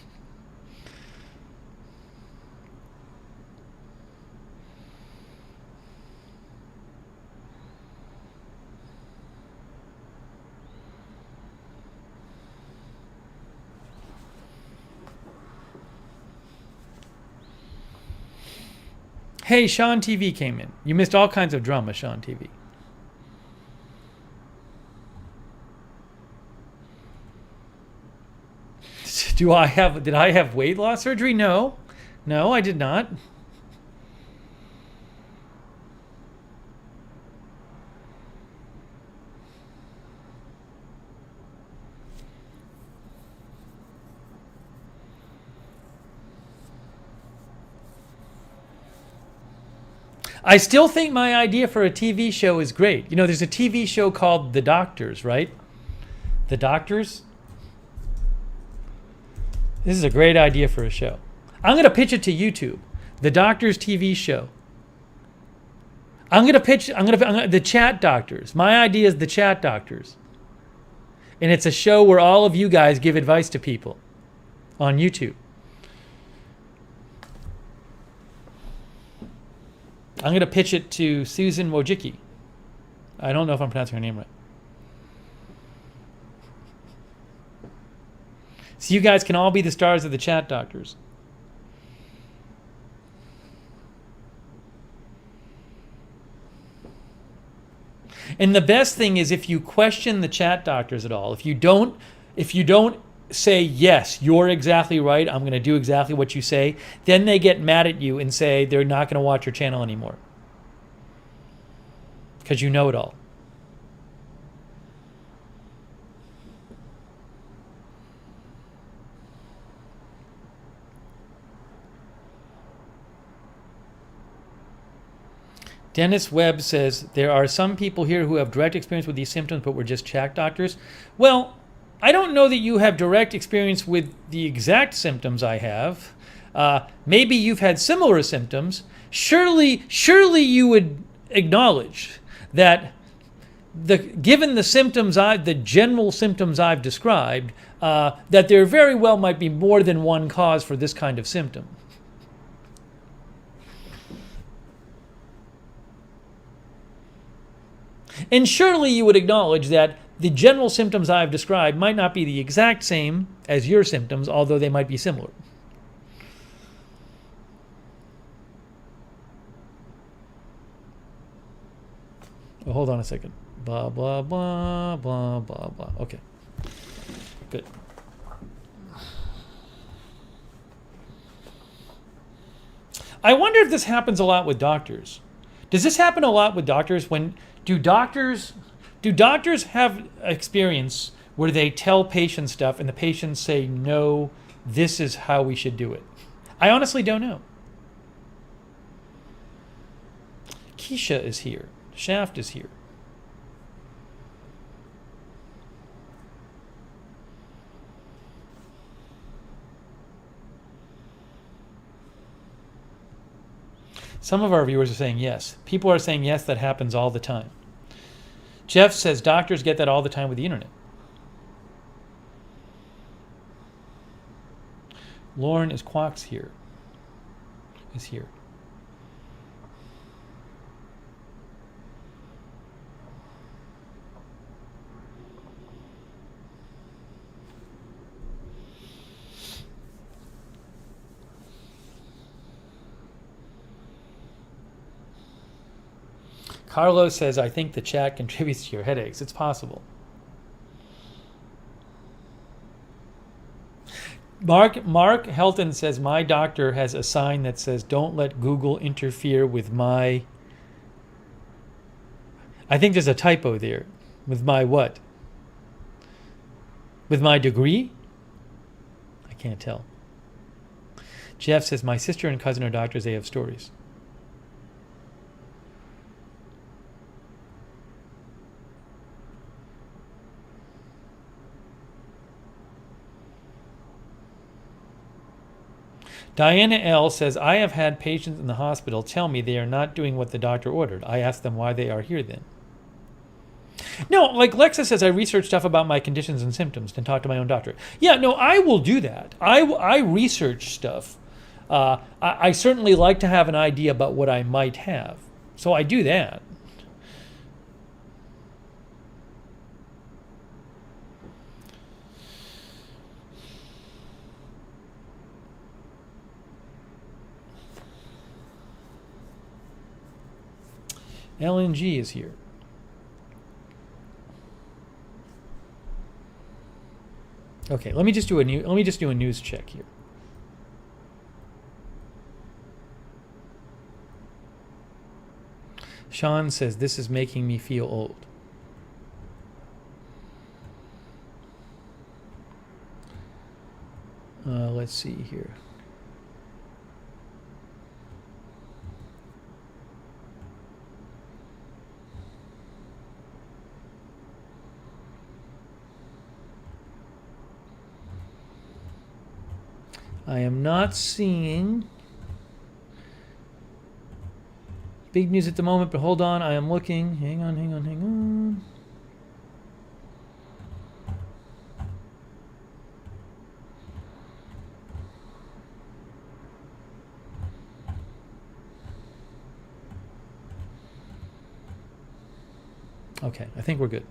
Hey, Sean TV came in. You missed all kinds of drama, Sean TV. Did I have weight loss surgery? No, I did not. I still think my idea for a TV show is great. You know, there's a TV show called The Doctors, right? The Doctors? This is a great idea for a show. I'm going to pitch it to YouTube. The Doctors TV show. I'm going to pitch the Chat Doctors. My idea is the Chat Doctors. And it's a show where all of you guys give advice to people on YouTube. I'm going to pitch it to Susan Wojcicki. I don't know if I'm pronouncing her name right. So you guys can all be the stars of the chat doctors. And the best thing is if you question the chat doctors at all, if you don't say, yes, you're exactly right, I'm going to do exactly what you say, then they get mad at you and say they're not going to watch your channel anymore. Because you know it all. Dennis Webb says, there are some people here who have direct experience with these symptoms, but we're just chat doctors. Well, I don't know that you have direct experience with the exact symptoms I have. Maybe you've had similar symptoms. Surely you would acknowledge that given the symptoms, the general symptoms I've described, that there very well might be more than one cause for this kind of symptom. And surely you would acknowledge that the general symptoms I've described might not be the exact same as your symptoms, although they might be similar. Oh, hold on a second. Blah, blah, blah, blah, blah, blah. Okay. Good. I wonder if this happens a lot with doctors. Does this happen a lot with doctors? Do doctors have experience where they tell patients stuff and the patients say, no, this is how we should do it? I honestly don't know. Keisha is here. Shaft is here. Some of our viewers are saying yes. People are saying yes, that happens all the time. Jeff says doctors get that all the time with the internet. Lauren is Quack's here. Is here. Carlos says, I think the chat contributes to your headaches. It's possible. Mark Helton says, my doctor has a sign that says, don't let Google interfere with my... I think there's a typo there. With my what? With my degree? I can't tell. Jeff says, my sister and cousin are doctors. They have stories. Diana L. says, I have had patients in the hospital tell me they are not doing what the doctor ordered. I ask them why they are here then. No, like Lexa says, I research stuff about my conditions and symptoms and talk to my own doctor. Yeah, no, I will do that. I research stuff. I certainly like to have an idea about what I might have. So I do that. LNG is here. Okay, let me just do a news check here. Sean says this is making me feel old. Let's see here. I am not seeing big news at the moment, but hold on, I am looking. Hang on. Okay, I think we're good.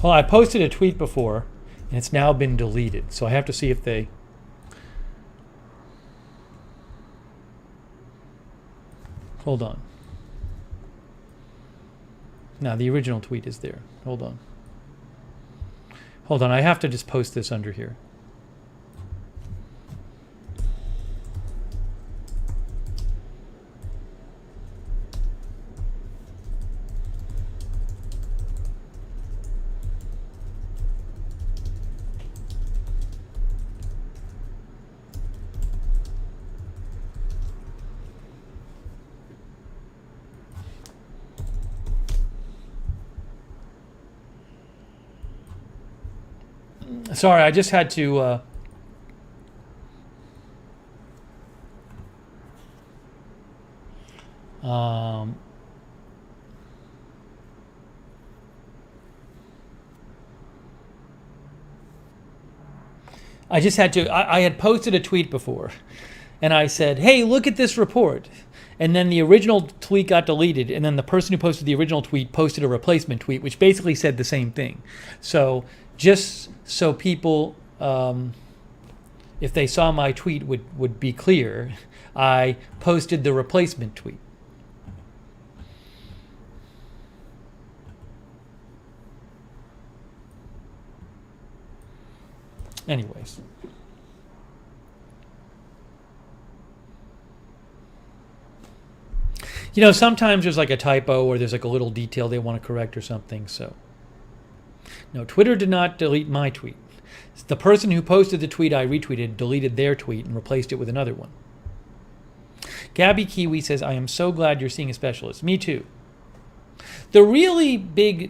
Well, I posted a tweet before, and it's now been deleted. So I have to see if they... Hold on. Now, the original tweet is there. Hold on. Hold on, I have to just post this under here. Sorry, I just had to... I just had to... I had posted a tweet before, and I said, hey, look at this report. And then the original tweet got deleted, and then the person who posted the original tweet posted a replacement tweet, which basically said the same thing. So just so people, if they saw my tweet, would be clear, I posted the replacement tweet. Anyways. You know, sometimes there's like a typo or there's like a little detail they want to correct or something. So, no, Twitter did not delete my tweet. The person who posted the tweet I retweeted deleted their tweet and replaced it with another one. Gabby Kiwi says, I am so glad you're seeing a specialist. Me too. The really big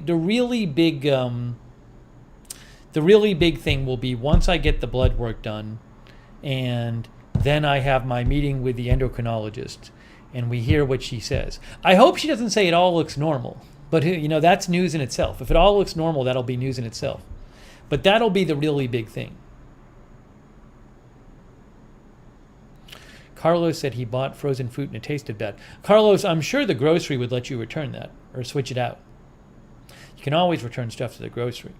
thing will be once I get the blood work done and then I have my meeting with the endocrinologist and we hear what she says. I hope she doesn't say it all looks normal, but you know, that's news in itself. If it all looks normal, that'll be news in itself. But that'll be the really big thing. Carlos said he bought frozen fruit and it tasted bad. Carlos, I'm sure the grocery would let you return that or switch it out. You can always return stuff to the grocery.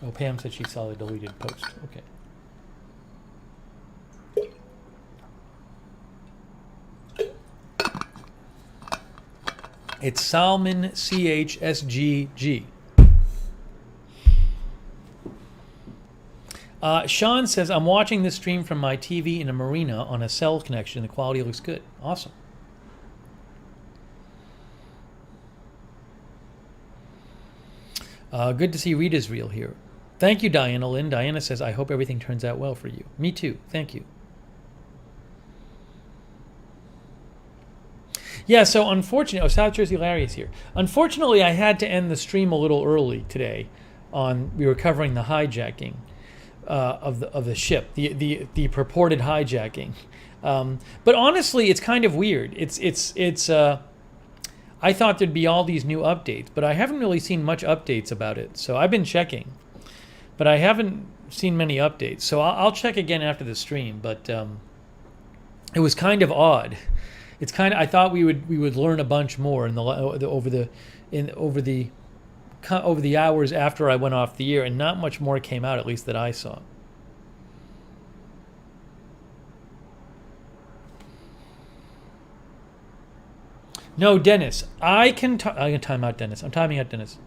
Oh, Pam said she saw the deleted post. Okay. It's Salmon CHSGG. Sean says, I'm watching this stream from my TV in a marina on a cell connection. The quality looks good. Awesome. Good to see Rita's real here. Thank you, Diana Lynn. Diana says, I hope everything turns out well for you. Me too. Thank you. Yeah, so unfortunately, South Jersey Larry is here. Unfortunately, I had to end the stream a little early today. We were covering the hijacking of the ship, the purported hijacking. But honestly, it's kind of weird. I thought there'd be all these new updates, but I haven't really seen much updates about it. So I've been checking, but I haven't seen many updates. So I'll check again after the stream. But it was kind of odd. It's kind of, I thought we would learn a bunch more over the hours after I went off the air, and not much more came out, at least that I saw. No, Dennis, I can time out Dennis. I'm timing out Dennis.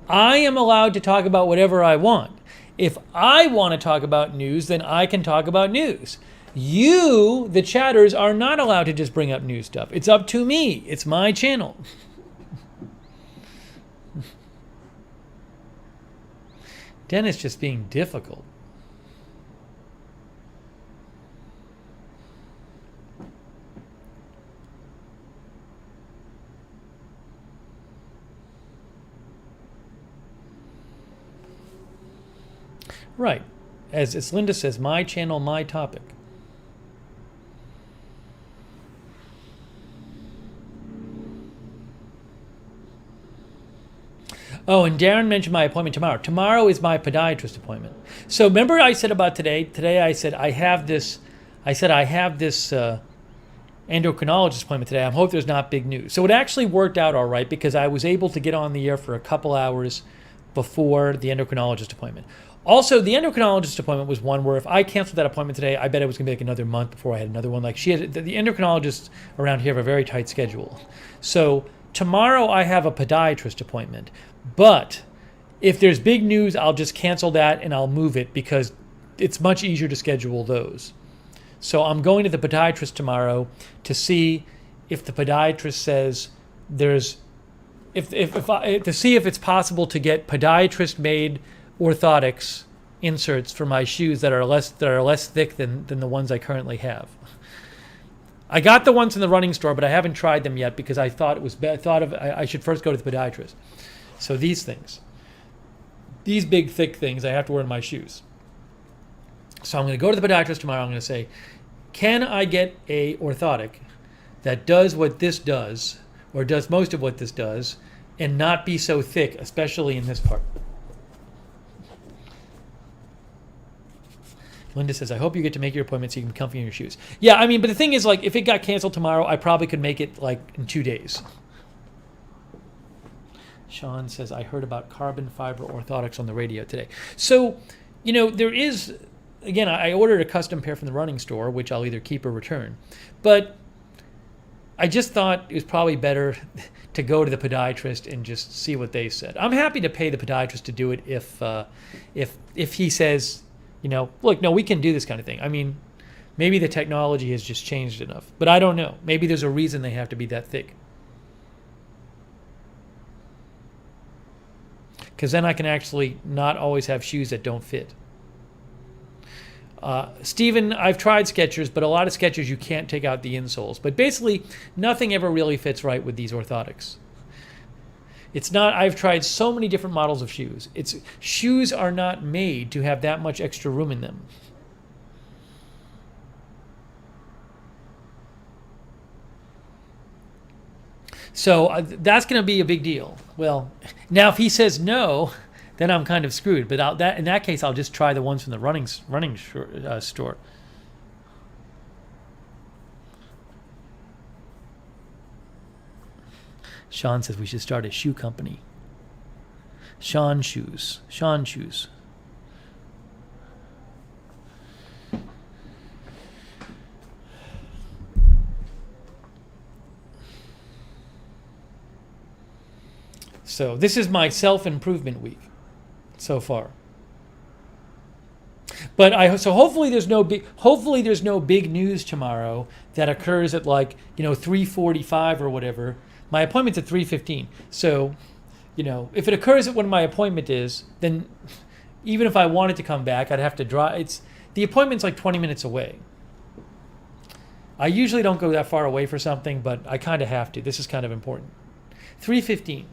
I am allowed to talk about whatever I want. If I want to talk about news, then I can talk about news. You, the chatters, are not allowed to just bring up new stuff. It's up to me. It's my channel. Dennis just being difficult. Right. As Linda says, my channel, my topic. Oh, and Darren mentioned my appointment tomorrow. Tomorrow is my podiatrist appointment. So remember I said about today? Today I said I have this endocrinologist appointment today. I hope there's not big news. So it actually worked out all right because I was able to get on the air for a couple hours before the endocrinologist appointment. Also, the endocrinologist appointment was one where if I canceled that appointment today, I bet it was going to be like another month before I had another one. Like the endocrinologists around here have a very tight schedule. So tomorrow I have a podiatrist appointment, but if there's big news, I'll just cancel that and I'll move it because it's much easier to schedule those. So I'm going to the podiatrist tomorrow to see if the podiatrist says to see if it's possible to get podiatrist made orthotics inserts for my shoes that are less thick than the ones I currently have. I got the ones in the running store, but I haven't tried them yet because I thought I should first go to the podiatrist. So these big thick things I have to wear in my shoes. So I'm going to go to the podiatrist tomorrow. I'm going to say, can I get a orthotic that does what this does, or does most of what this does, and not be so thick, especially in this part? Linda says, I hope you get to make your appointment so you can be comfy in your shoes. Yeah, I mean, but the thing is, like, if it got canceled tomorrow, I probably could make it, like, in 2 days. Sean says, I heard about carbon fiber orthotics on the radio today. So, there is, again, I ordered a custom pair from the running store, which I'll either keep or return. But I just thought it was probably better to go to the podiatrist and just see what they said. I'm happy to pay the podiatrist to do it if he says, look, no, we can do this kind of thing. I mean, maybe the technology has just changed enough, but I don't know. Maybe there's a reason they have to be that thick. Because then I can actually not always have shoes that don't fit. Stephen, I've tried Skechers, but a lot of Skechers you can't take out the insoles. But basically, nothing ever really fits right with these orthotics. It's not, I've tried so many different models of shoes. Shoes are not made to have that much extra room in them. So that's going to be a big deal. Well, now if he says no, then I'm kind of screwed. But in that case, I'll just try the ones from the running store. Sean says we should start a shoe company. Sean Shoes. So this is my self-improvement week so far. But hopefully there's no big news tomorrow that occurs at 3:45 or whatever. My appointment's at 3:15. So, if it occurs at when my appointment is, then even if I wanted to come back, I'd have to drive. The appointment's like 20 minutes away. I usually don't go that far away for something, but I kind of have to. This is kind of important. 3:15.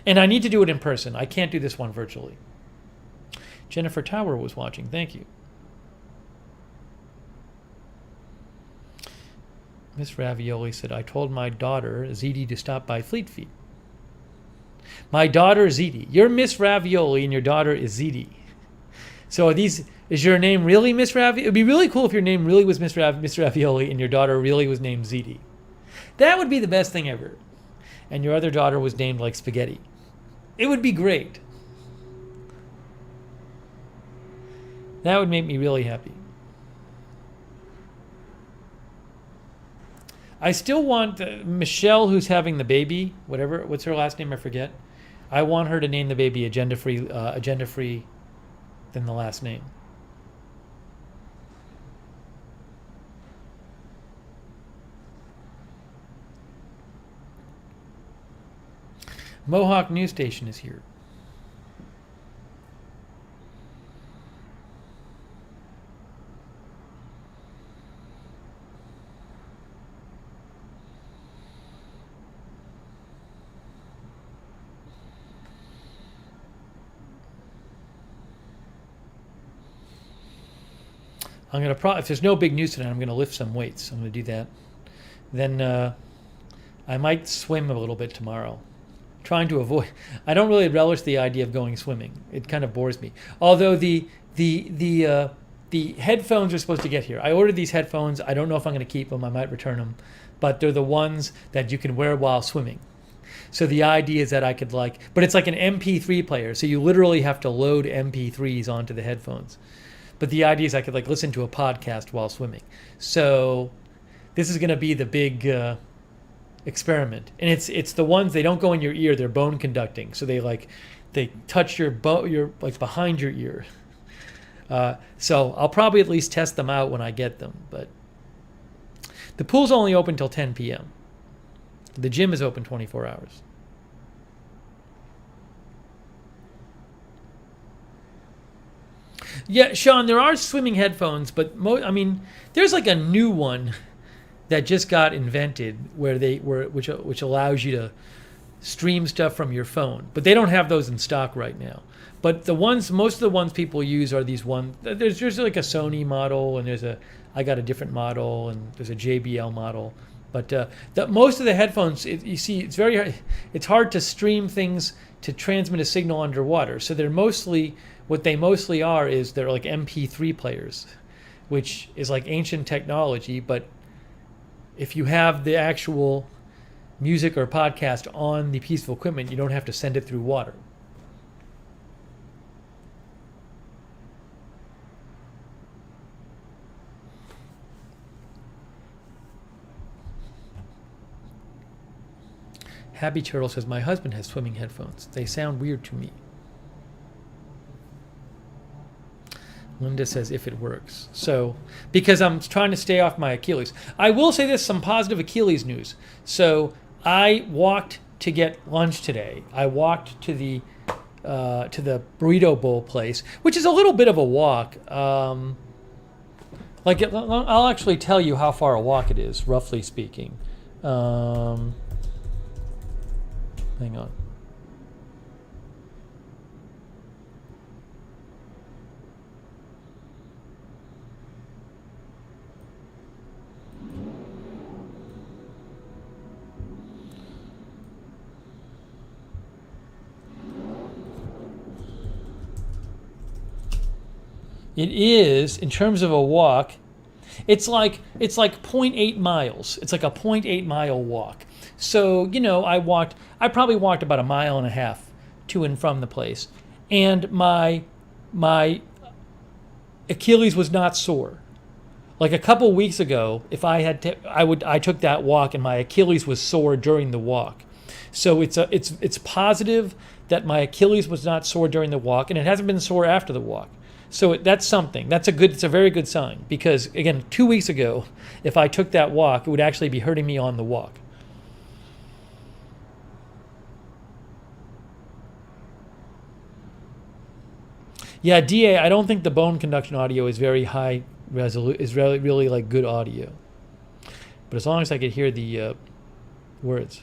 And I need to do it in person. I can't do this one virtually. Jennifer Tower was watching. Thank you. Miss Ravioli said, I told my daughter, Zeddy, to stop by Fleet Feet. My daughter, Zeddy. You're Miss Ravioli and your daughter is Zeddy. So is your name really Miss Ravioli? It would be really cool if your name really was Miss Ravioli and your daughter really was named Zeddy. That would be the best thing ever. And your other daughter was named like Spaghetti. It would be great. That would make me really happy. I still want Michelle, who's having the baby, what's her last name? I forget. I want her to name the baby agenda-free than the last name. Mohawk News Station is here. I'm gonna if there's no big news tonight, I'm gonna lift some weights. I'm gonna do that. Then I might swim a little bit tomorrow. Trying to avoid. I don't really relish the idea of going swimming. It kind of bores me. Although the headphones are supposed to get here. I ordered these headphones. I don't know if I'm going to keep them. I might return them, but they're the ones that you can wear while swimming. So the idea is that I could but it's like an MP3 player. So you literally have to load MP3s onto the headphones. But the idea is I could listen to a podcast while swimming. So this is going to be the big experiment. And it's the ones, they don't go in your ear. They're bone conducting. So they touch your behind your ear. So I'll probably at least test them out when I get them. But the pool's only open till 10 p.m. The gym is open 24 hours. Yeah, Sean, there are swimming headphones, but there's a new one that just got invented which allows you to stream stuff from your phone, but they don't have those in stock right now. But most of the ones people use are these ones. There's a Sony model, and I got a different model, and there's a JBL model. But most of the headphones, you see, it's hard to stream things to transmit a signal underwater. So what they mostly are is they're like MP3 players, which is like ancient technology. But if you have the actual music or podcast on the piece of equipment, you don't have to send it through water. Happy Turtle says, my husband has swimming headphones. They sound weird to me. Linda says, if it works. So, because I'm trying to stay off my Achilles. I will say this, some positive Achilles news. So, I walked to get lunch today. I walked to the burrito bowl place, which is a little bit of a walk. I'll actually tell you how far a walk it is, roughly speaking. Hang on. It is, in terms of a walk, it's like 0.8 miles. It's like a 0.8 mile walk. So, I probably walked about 1.5 miles to and from the place. And my Achilles was not sore. Like a couple weeks ago, if I took that walk and my Achilles was sore during the walk. So it's positive that my Achilles was not sore during the walk, and it hasn't been sore after the walk. So that's something. It's a very good sign, because again, 2 weeks ago, if I took that walk, it would actually be hurting me on the walk. Yeah, DA, I don't think the bone conduction audio is very high resolution, is really like good audio. But as long as I could hear the words.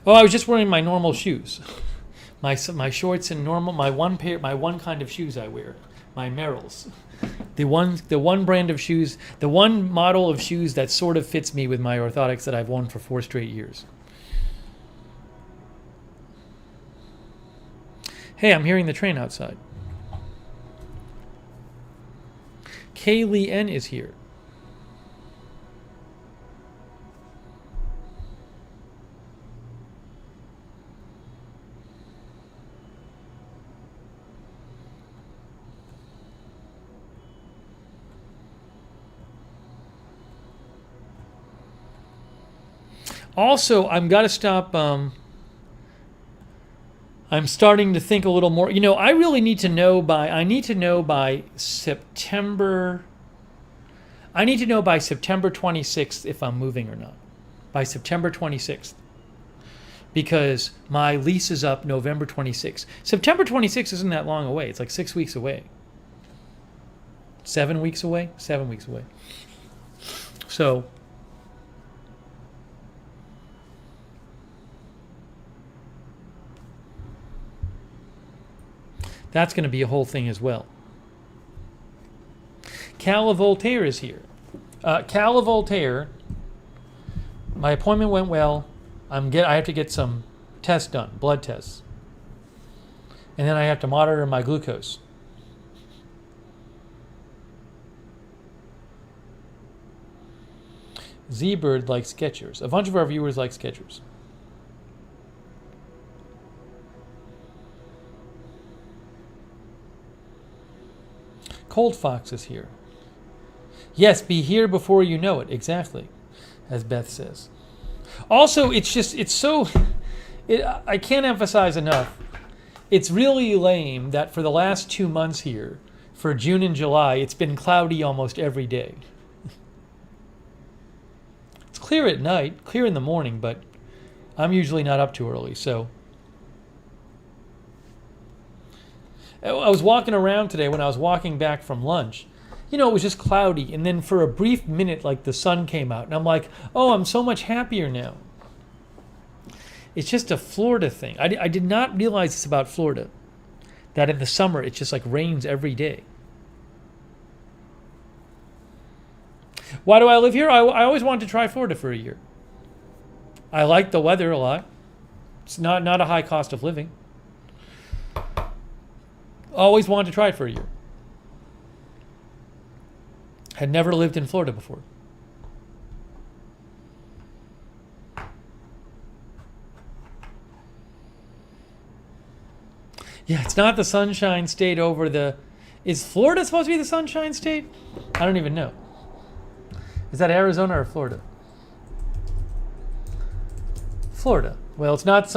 Oh, I was just wearing my normal shoes. My shorts and my one kind of shoes I wear. My Merrells. The one brand of shoes, the one model of shoes that sort of fits me with my orthotics that I've worn for 4 straight years. Hey, I'm hearing the train outside. Kaylee N is here. Also, I've got to stop. I'm starting to think a little more. I really need to know by September. I need to know by September 26th if I'm moving or not. By September 26th. Because my lease is up November 26th. September 26th isn't that long away. It's like 6 weeks away. 7 weeks away? 7 weeks away. So that's going to be a whole thing as well. Cal Voltaire is here. Cal Voltaire, my appointment went well. I have to get some tests done, blood tests. And then I have to monitor my glucose. Z-Bird likes Skechers. A bunch of our viewers like Skechers. Cold Fox is here. Yes, be here before you know it. Exactly, as Beth says. Also, I can't emphasize enough. It's really lame that for the last 2 months here, for June and July, it's been cloudy almost every day. It's clear at night, clear in the morning, but I'm usually not up too early, so. I was walking around today when I was walking back from lunch. It was just cloudy, and then for a brief minute, like the sun came out, and I'm like, oh, I'm so much happier now. It's just a Florida thing. I did not realize this about Florida, that in the summer it just like rains every day. Why do I live here? I always wanted to try Florida for a year. I like the weather a lot. It's not a high cost of living. Always wanted to try it for a year. Had never lived in Florida before. Yeah, it's not the Sunshine State over the... Is Florida supposed to be the Sunshine State? I don't even know. Is that Arizona or Florida? Florida. Well, it's not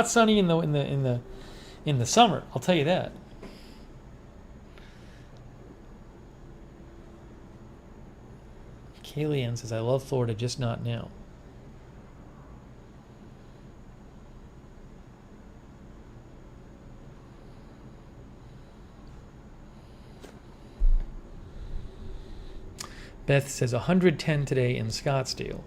sunny in the summer. I'll tell you that. Kaylee Ann says, I love Florida, just not now. Beth says 110 today in Scottsdale.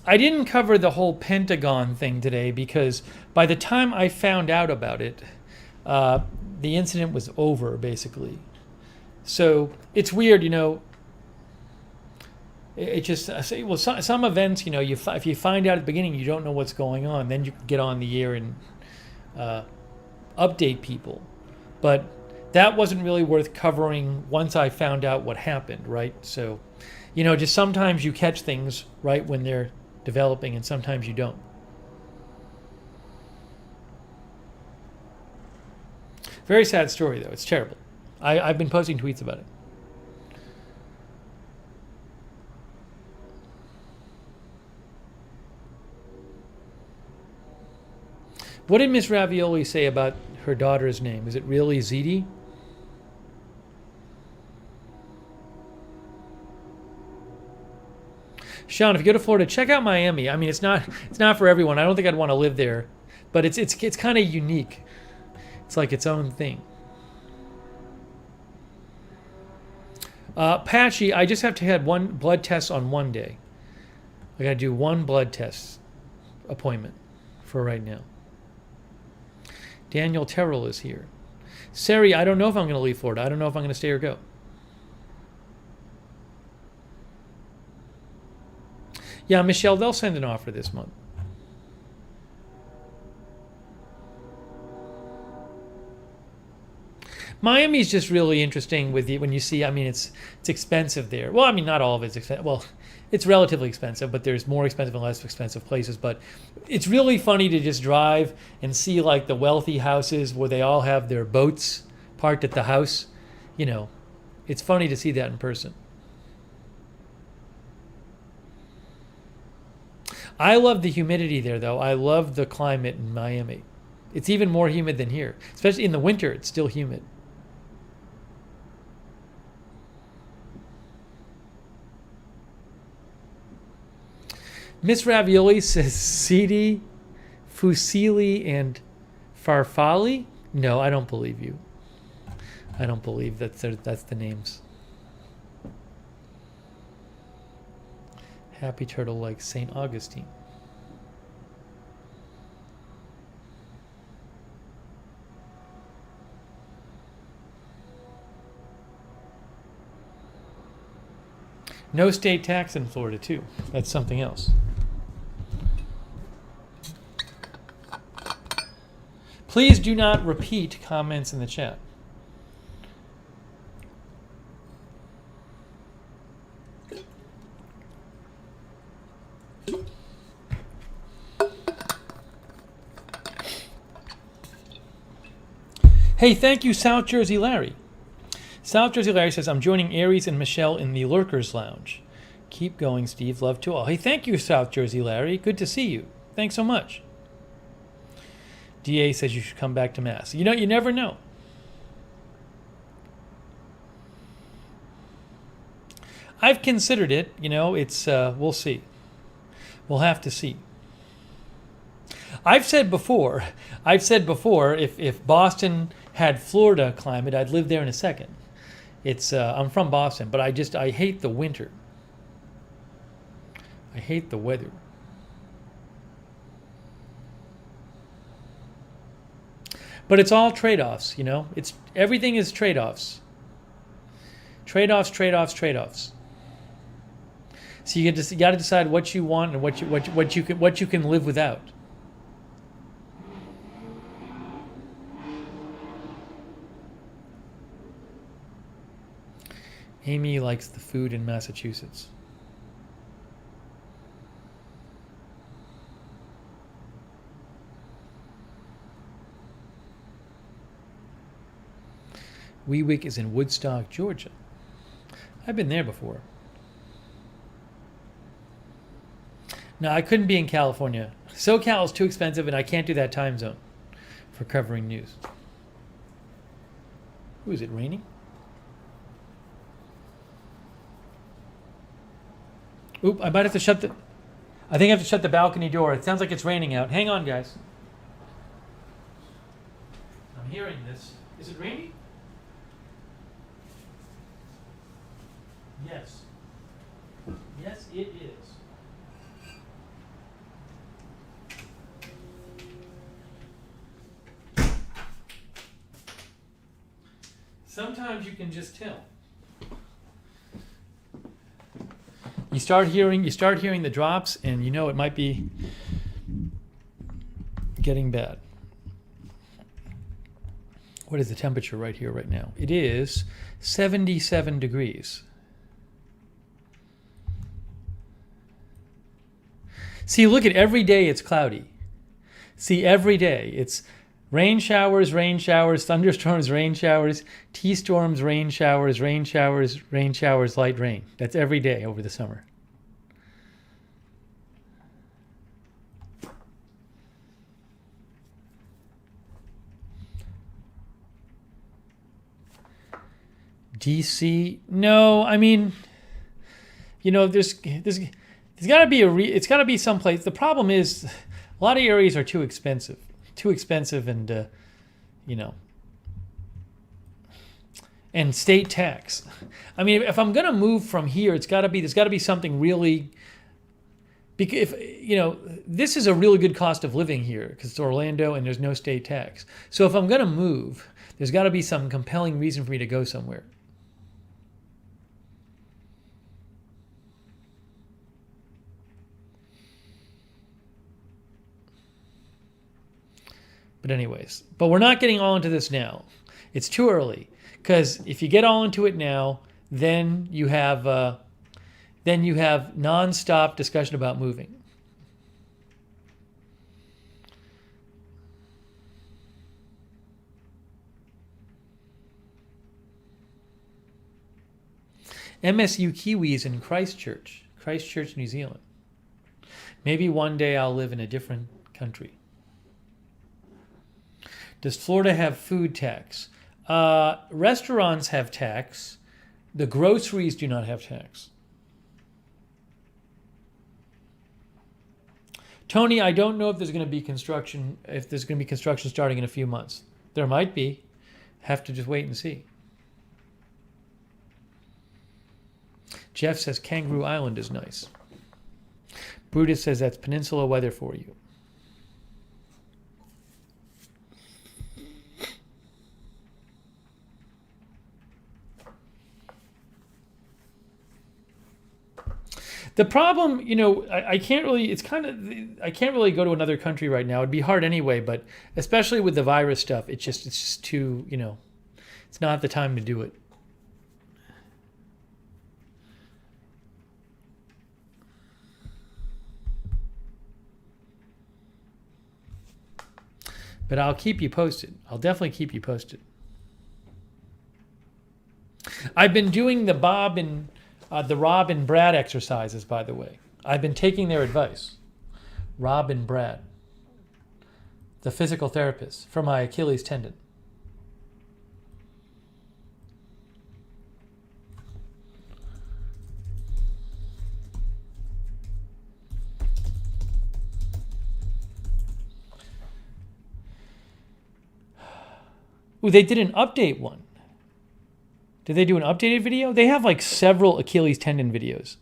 I didn't cover the whole Pentagon thing today because by the time I found out about it, the incident was over, basically. So it's weird, It just some events, if you find out at the beginning, you don't know what's going on, then you can get on the air and update people. But that wasn't really worth covering once I found out what happened, right? So, just sometimes you catch things right when they're developing, and sometimes you don't. Very sad story, though. It's terrible. I've been posting tweets about it. What did Miss Ravioli say about her daughter's name? Is it really Ziti? Sean, if you go to Florida, check out Miami. I mean, it's not for everyone. I don't think I'd want to live there, but it's kind of unique. It's like its own thing. Patchy, I just have to have one blood test on one day. I got to do one blood test appointment for right now. Daniel Terrell is here. Sari, I don't know if I'm going to leave Florida. I don't know if I'm going to stay or go. Yeah, Michelle, they'll send an offer this month. Miami's just really interesting when you see, it's expensive there. Well, not all of it's expensive. Well, it's relatively expensive, but there's more expensive and less expensive places. But it's really funny to just drive and see like the wealthy houses where they all have their boats parked at the house. It's funny to see that in person. I love the humidity there, though. I love the climate in Miami. It's even more humid than here. Especially in the winter, it's still humid. Miss Ravioli says Sidi, Fusili, and Farfali? No, I don't believe you. I don't believe that's the names. Happy Turtle like St. Augustine. No state tax in Florida, too. That's something else. Please do not repeat comments in the chat. Hey, thank you, South Jersey Larry. South Jersey Larry says, I'm joining Aries and Michelle in the Lurkers Lounge. Keep going, Steve. Love to all. Hey, thank you, South Jersey Larry. Good to see you. Thanks so much. DA says you should come back to Mass. You know, you never know. I've considered it. You know, it's, we'll see. We'll have to see. I've said before, if Boston had Florida climate, I'd live there in a second. It's, I'm from Boston, but I hate the winter. I hate the weather. But it's all trade-offs, you know. Everything is trade-offs. Trade-offs, trade-offs, trade-offs. So you got to decide what you want and what you can live without. Amy likes the food in Massachusetts. Weewick is in Woodstock, Georgia. I've been there before. No, I couldn't be in California. SoCal is too expensive, and I can't do that time zone for covering news. Ooh, is it raining? Oop, I might have to shut I think I have to shut the balcony door. It sounds like it's raining out. Hang on, guys. I'm hearing this. Is it raining? Yes. Yes, it is. Sometimes you can just tell. You start hearing the drops, and you know it might be getting bad. What is the temperature right here, right now? It is 77 degrees. See, look at every day it's cloudy. See, every day it's rain showers, thunderstorms, rain showers, T-storms, rain showers, light rain. That's every day over the summer. DC? No, I mean, you know, there's got to be it's got to be someplace. The problem is a lot of areas are too expensive, and you know, and state tax. I mean, if I'm gonna move from here, there's got to be something really. Because if you know, this is a really good cost of living here because it's Orlando and there's no state tax. So if I'm gonna move, there's got to be some compelling reason for me to go somewhere. But anyways, but we're not getting all into this now. It's too early, because if you get all into it now, then you have nonstop discussion about moving. MSU Kiwis in Christchurch, New Zealand. Maybe one day I'll live in a different country. Does Florida have food tax? Restaurants have tax. The groceries do not have tax. Tony, I don't know if there's going to be construction. If there's going to be construction starting in a few months, there might be. Have to just wait and see. Jeff says Kangaroo Island is nice. Brutus says that's peninsula weather for you. The problem, I can't really. I can't really go to another country right now. It'd be hard anyway, but especially with the virus stuff, it's just too, it's not the time to do it. But I'll keep you posted. I'll definitely keep you posted. I've been doing the Rob and Brad exercises, by the way. I've been taking their advice. Rob and Brad, the physical therapist, for my Achilles tendon. Ooh, they did an update one. Did they do an updated video? They have like several Achilles tendon videos.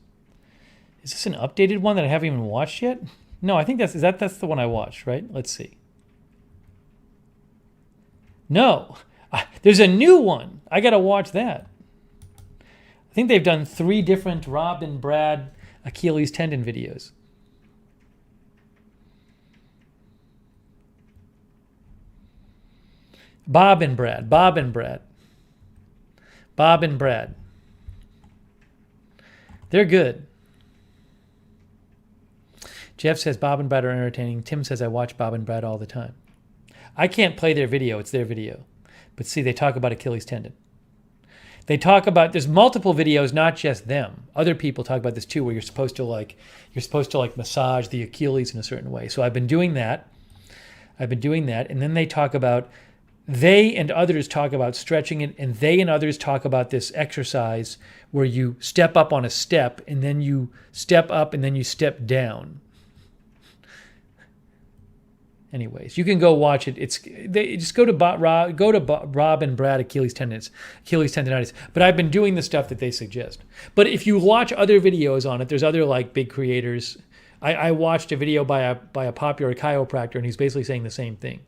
Is this an updated one that I haven't even watched yet? No, I think that's the one I watched, right? Let's see. No, there's a new one. I got to watch that. I think they've done 3 different Rob and Brad Achilles tendon videos. Bob and Brad. They're good. Jeff says Bob and Brad are entertaining. Tim says I watch Bob and Brad all the time. I can't play their video. It's their video. But see, they talk about Achilles tendon. They talk about, there's multiple videos, not just them. Other people talk about this too, where you're supposed to massage the Achilles in a certain way. So I've been doing that. And then they and others talk about stretching it, and they and others talk about this exercise where you step up on a step, and then you step up, and then you step down. Anyways, you can go watch it. Just go to Rob and Brad Achilles tendonitis. But I've been doing the stuff that they suggest. But if you watch other videos on it, there's other like big creators. I watched a video by a popular chiropractor, and he's basically saying the same thing.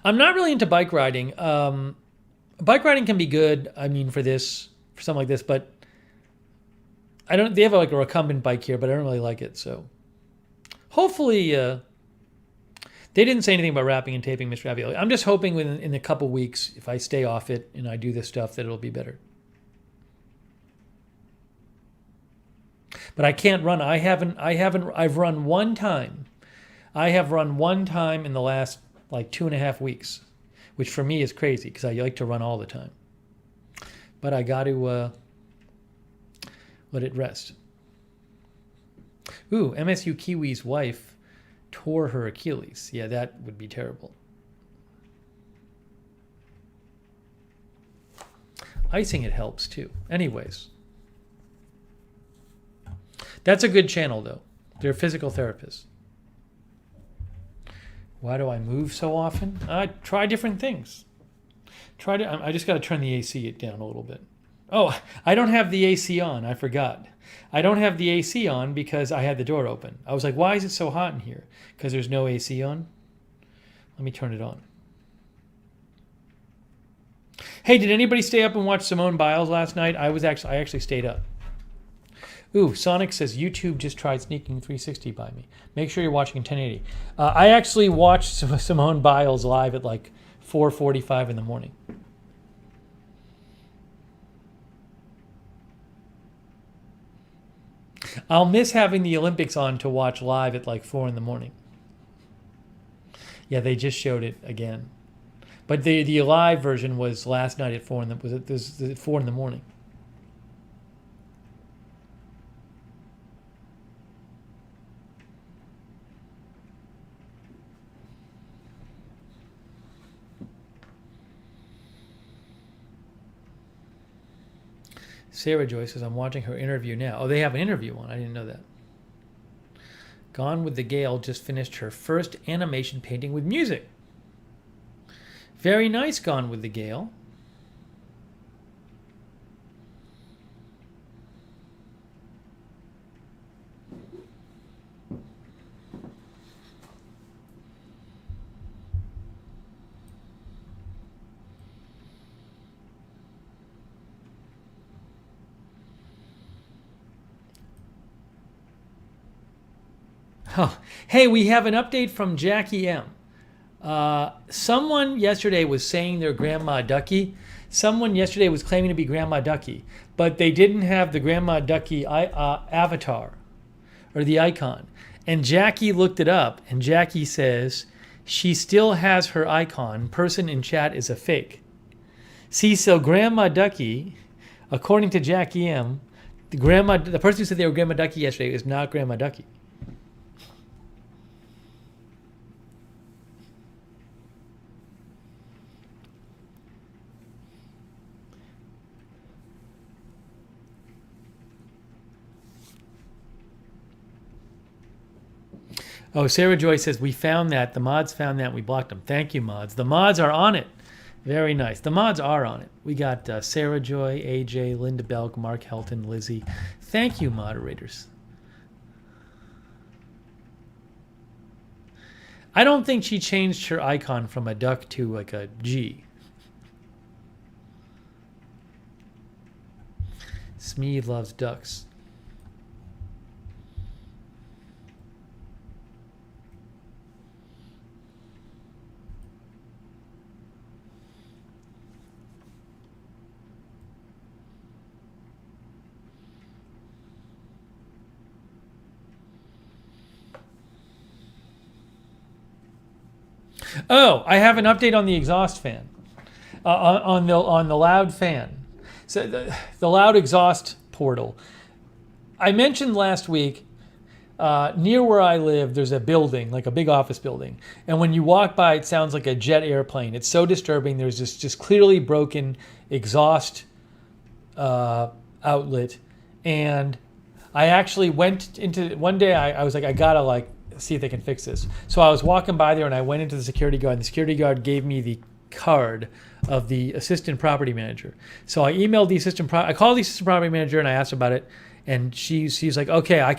I'm not really into bike riding. Bike riding can be good. I mean, for something like this, but they have like a recumbent bike here, but I don't really like it. So hopefully, they didn't say anything about wrapping and taping, Mr. Ravioli. I'm just hoping in a couple weeks, if I stay off it and I do this stuff, that it'll be better. But I can't run. I've run one time. I have run one time in the last like 2.5 weeks, which for me is crazy because I like to run all the time. But I got to let it rest. Ooh, MSU Kiwi's wife tore her Achilles. Yeah, that would be terrible. Icing it helps too. Anyways. That's a good channel though. They're physical therapists. Why do I move so often? Try different things. I just got to turn the AC down a little bit. Oh, I don't have the AC on. I forgot. I don't have the AC on because I had the door open. I was like, why is it so hot in here? Because there's no AC on? Let me turn it on. Hey, did anybody stay up and watch Simone Biles last night? I actually stayed up. Ooh, Sonic says YouTube just tried sneaking 360 by me. Make sure you're watching in 1080. I actually watched Simone Biles live at like 4:45 in the morning. I'll miss having the Olympics on to watch live at like 4 in the morning. Yeah, they just showed it again. But the live version was last night at 4 in the morning. Sarah Joy says, I'm watching her interview now. Oh, they have an interview on. I didn't know that. Gone with the Gale just finished her first animation painting with music. Very nice, Gone with the Gale. Oh, hey, we have an update from Jackie M. Someone yesterday was saying they're Grandma Ducky. Someone yesterday was claiming to be Grandma Ducky, but they didn't have the Grandma Ducky avatar or the icon. And Jackie looked it up, and Jackie says she still has her icon. Person in chat is a fake. See, so Grandma Ducky, according to Jackie M, the person who said they were Grandma Ducky yesterday is not Grandma Ducky. Oh, Sarah Joy says, we found that. The mods found that. And we blocked them. Thank you, mods. The mods are on it. Very nice. The mods are on it. We got Sarah Joy, AJ, Linda Belk, Mark Helton, Lizzie. Thank you, moderators. I don't think she changed her icon from a duck to like a G. Smee loves ducks. Oh, I have an update on the exhaust fan, on the loud fan. So the loud exhaust portal. I mentioned last week, near where I live, there's a building, like a big office building, and when you walk by, it sounds like a jet airplane. It's so disturbing. There's this just clearly broken exhaust outlet, and I actually went into one day. I was like, I gotta see if they can fix this. So I was walking by there and I went into the security guard, and the security guard gave me the card of the assistant property manager. So I emailed the I called the assistant property manager and I asked about it, and she's like, okay, I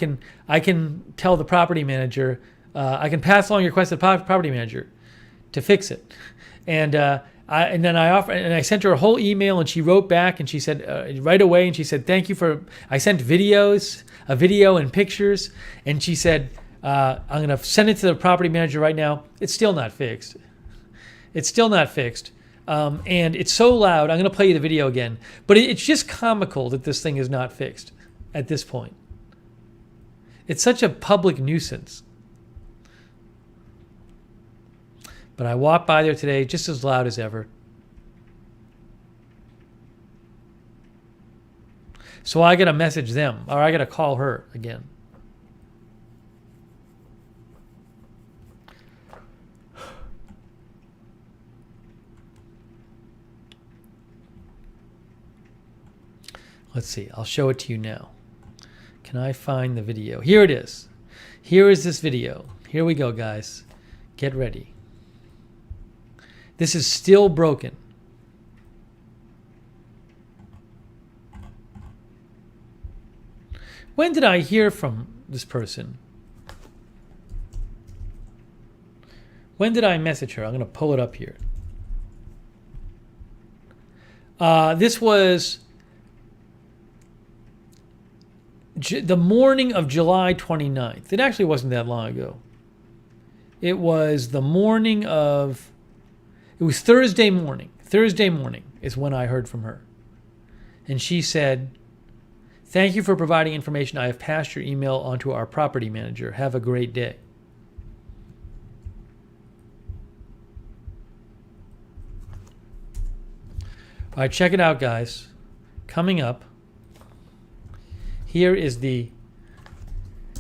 can tell the property manager, I can pass along your request to the property manager to fix it. And I sent her a whole email, and she wrote back and she said right away, and she said, thank you for, I sent a video and pictures, and she said, I'm going to send it to the property manager right now. It's still not fixed. And it's so loud. I'm going to play you the video again. But it's just comical that this thing is not fixed at this point. It's such a public nuisance. But I walked by there today just as loud as ever. So I got to message them, or I got to call her again. Let's see. I'll show it to you now. Can I find the video? Here it is. Here is this video. Here we go, guys. Get ready. This is still broken. When did I hear from this person? When did I message her? I'm going to pull it up here. This was the morning of July 29th. It actually wasn't that long ago. It was the morning of, it was Thursday morning. Thursday morning is when I heard from her. And she said, thank you for providing information. I have passed your email on to our property manager. Have a great day. All right, check it out, guys. Coming up, here is the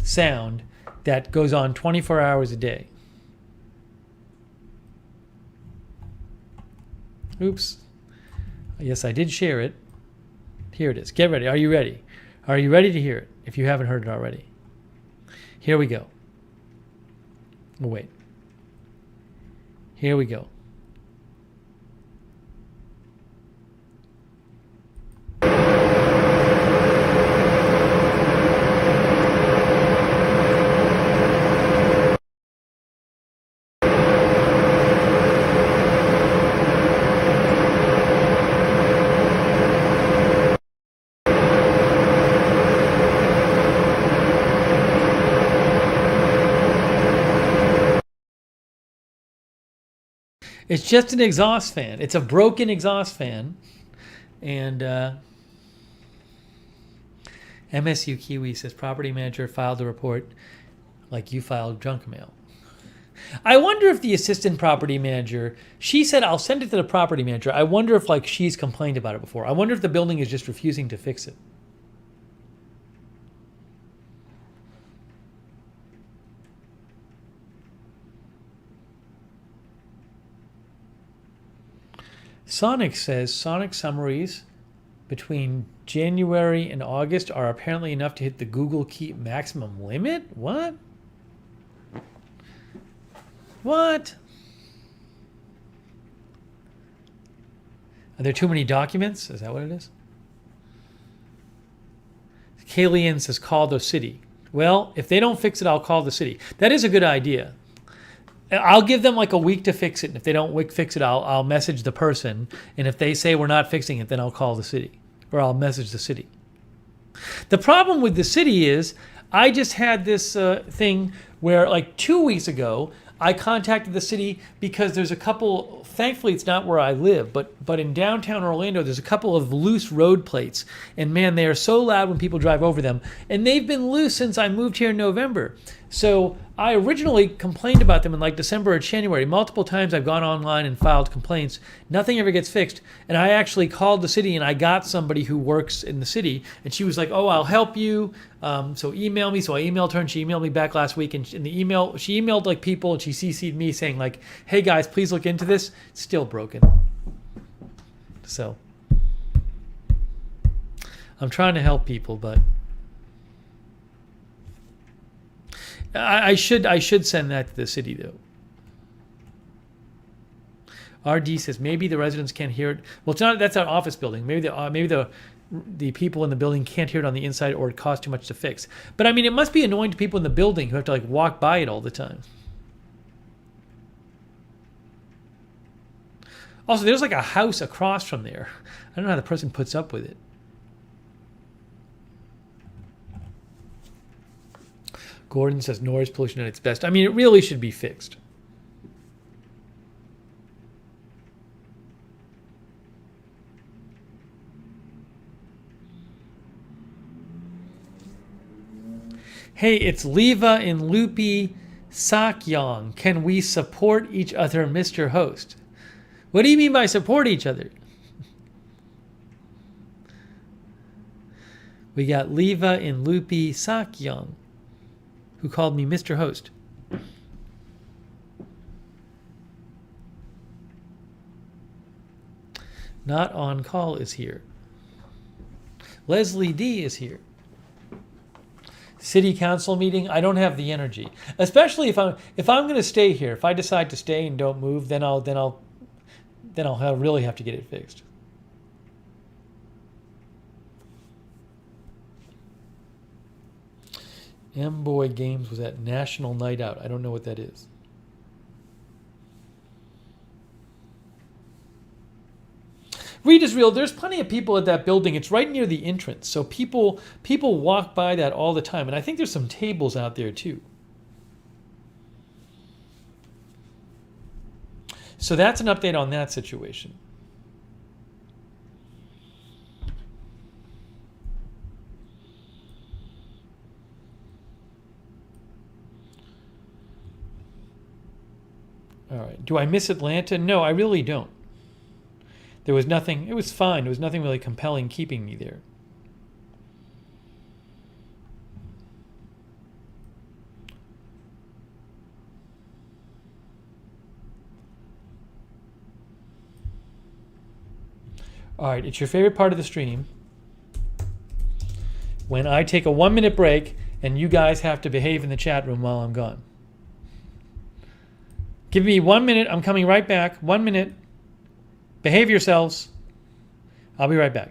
sound that goes on 24 hours a day. Oops. Yes, I did share it. Here it is. Get ready. Are you ready? Are you ready to hear it? If you haven't heard it already. Here we go. Oh, wait. Here we go. It's just an exhaust fan. It's a broken exhaust fan. And MSU Kiwi says property manager filed a report like you filed junk mail. I wonder if the assistant property manager, she said, I'll send it to the property manager. I wonder if like she's complained about it before. I wonder if the building is just refusing to fix it. Sonic says Sonic summaries between January and August are apparently enough to hit the Google Keep maximum limit? What? What? Are there too many documents? Is that what it is? Kayleigh says call the city. Well, if they don't fix it, I'll call the city. That is a good idea. I'll give them like a week to fix it. And if they don't fix it, I'll message the person. And if they say we're not fixing it, then I'll call the city or I'll message the city. The problem with the city is I just had this thing where like 2 weeks ago, I contacted the city because there's a couple, thankfully it's not where I live, but in downtown Orlando, there's a couple of loose road plates. And man, they are so loud when people drive over them. And they've been loose since I moved here in November. So I originally complained about them in like December or January. Multiple times I've gone online and filed complaints. Nothing ever gets fixed. And I actually called the city and I got somebody who works in the city. And she was like, oh, I'll help you. So email me. So I emailed her and she emailed me back last week. And in the email, she emailed like people and she CC'd me saying like, hey guys, please look into this. It's still broken. So I'm trying to help people, but I should send that to the city though. RD says maybe the residents can't hear it. Well, it's not. That's an office building. Maybe the people in the building can't hear it on the inside, or it costs too much to fix. But I mean, it must be annoying to people in the building who have to like walk by it all the time. Also, there's like a house across from there. I don't know how the person puts up with it. Gordon says noise pollution at its best. I mean, it really should be fixed. Hey, it's Leva and Loopy Sakyong. Can we support each other, Mr. Host? What do you mean by support each other? We got Leva and Loopy Sakyong, who called me Mr. Host. Not on call is here. Leslie D is here. City council meeting. I don't have the energy, especially if I'm going to stay here. If I decide to stay and don't move, then I'll really have to get it fixed. M-Boy Games was at National Night Out. I don't know what that is. Read is real. There's plenty of people at that building. It's right near the entrance. So people walk by that all the time. And I think there's some tables out there too. So that's an update on that situation. All right. Do I miss Atlanta? No, I really don't. There was nothing. It was fine. There was nothing really compelling keeping me there. All right. It's your favorite part of the stream. when I take a 1-minute break and you guys have to behave in the chat room while I'm gone. Give me 1 minute. I'm coming right back. 1 minute. Behave yourselves. I'll be right back.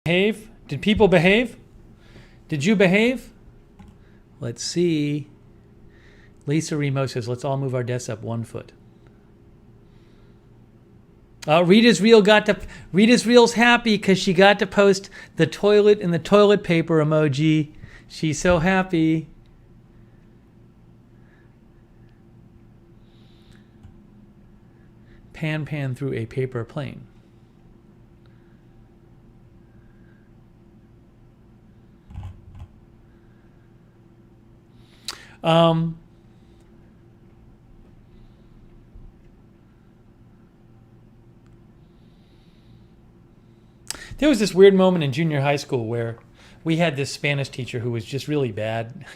Behave? Did people behave? Did you behave? Let's see. Lisa Remo says, let's all move our desks up 1 foot. Rita's Real's happy because she got to post the toilet and the toilet paper emoji. She's so happy. Pan through a paper plane. There was this weird moment in junior high school where we had this Spanish teacher who was just really bad.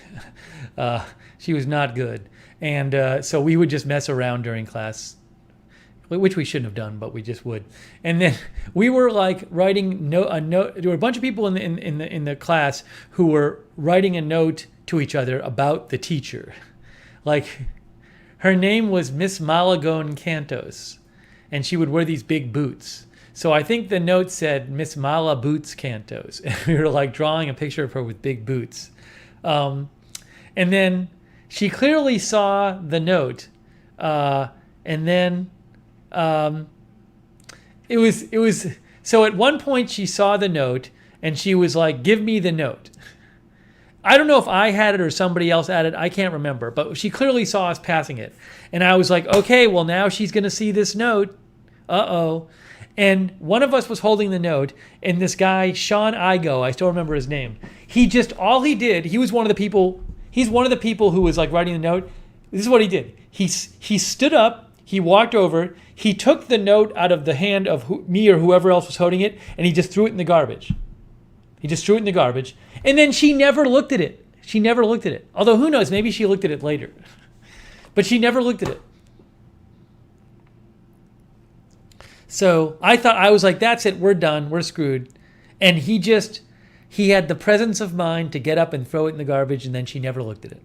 She was not good. And so we would just mess around during class, which we shouldn't have done, but we just would. And then we were like writing a note. There were a bunch of people in the class who were writing a note to each other about the teacher. Like, her name was Miss Malagón Cantos, and she would wear these big boots. So I think the note said Miss Mala Boots Cantos. And we were like drawing a picture of her with big boots. And then she clearly saw the note. And then it was so at one point she saw the note and she was like, give me the note. I don't know if I had it or somebody else had it. I can't remember. But she clearly saw us passing it. And I was like, okay, well, now she's going to see this note. Uh-oh. And one of us was holding the note, and this guy, Sean Igo, I still remember his name. He was one of the people, he's one of the people who was like writing the note. This is what he did. He stood up, he walked over, he took the note out of the hand of me or whoever else was holding it, and he just threw it in the garbage. And then she never looked at it. Although who knows, maybe she looked at it later. But she never looked at it. So I was like, that's it, we're done, we're screwed. And he had the presence of mind to get up and throw it in the garbage, and then she never looked at it.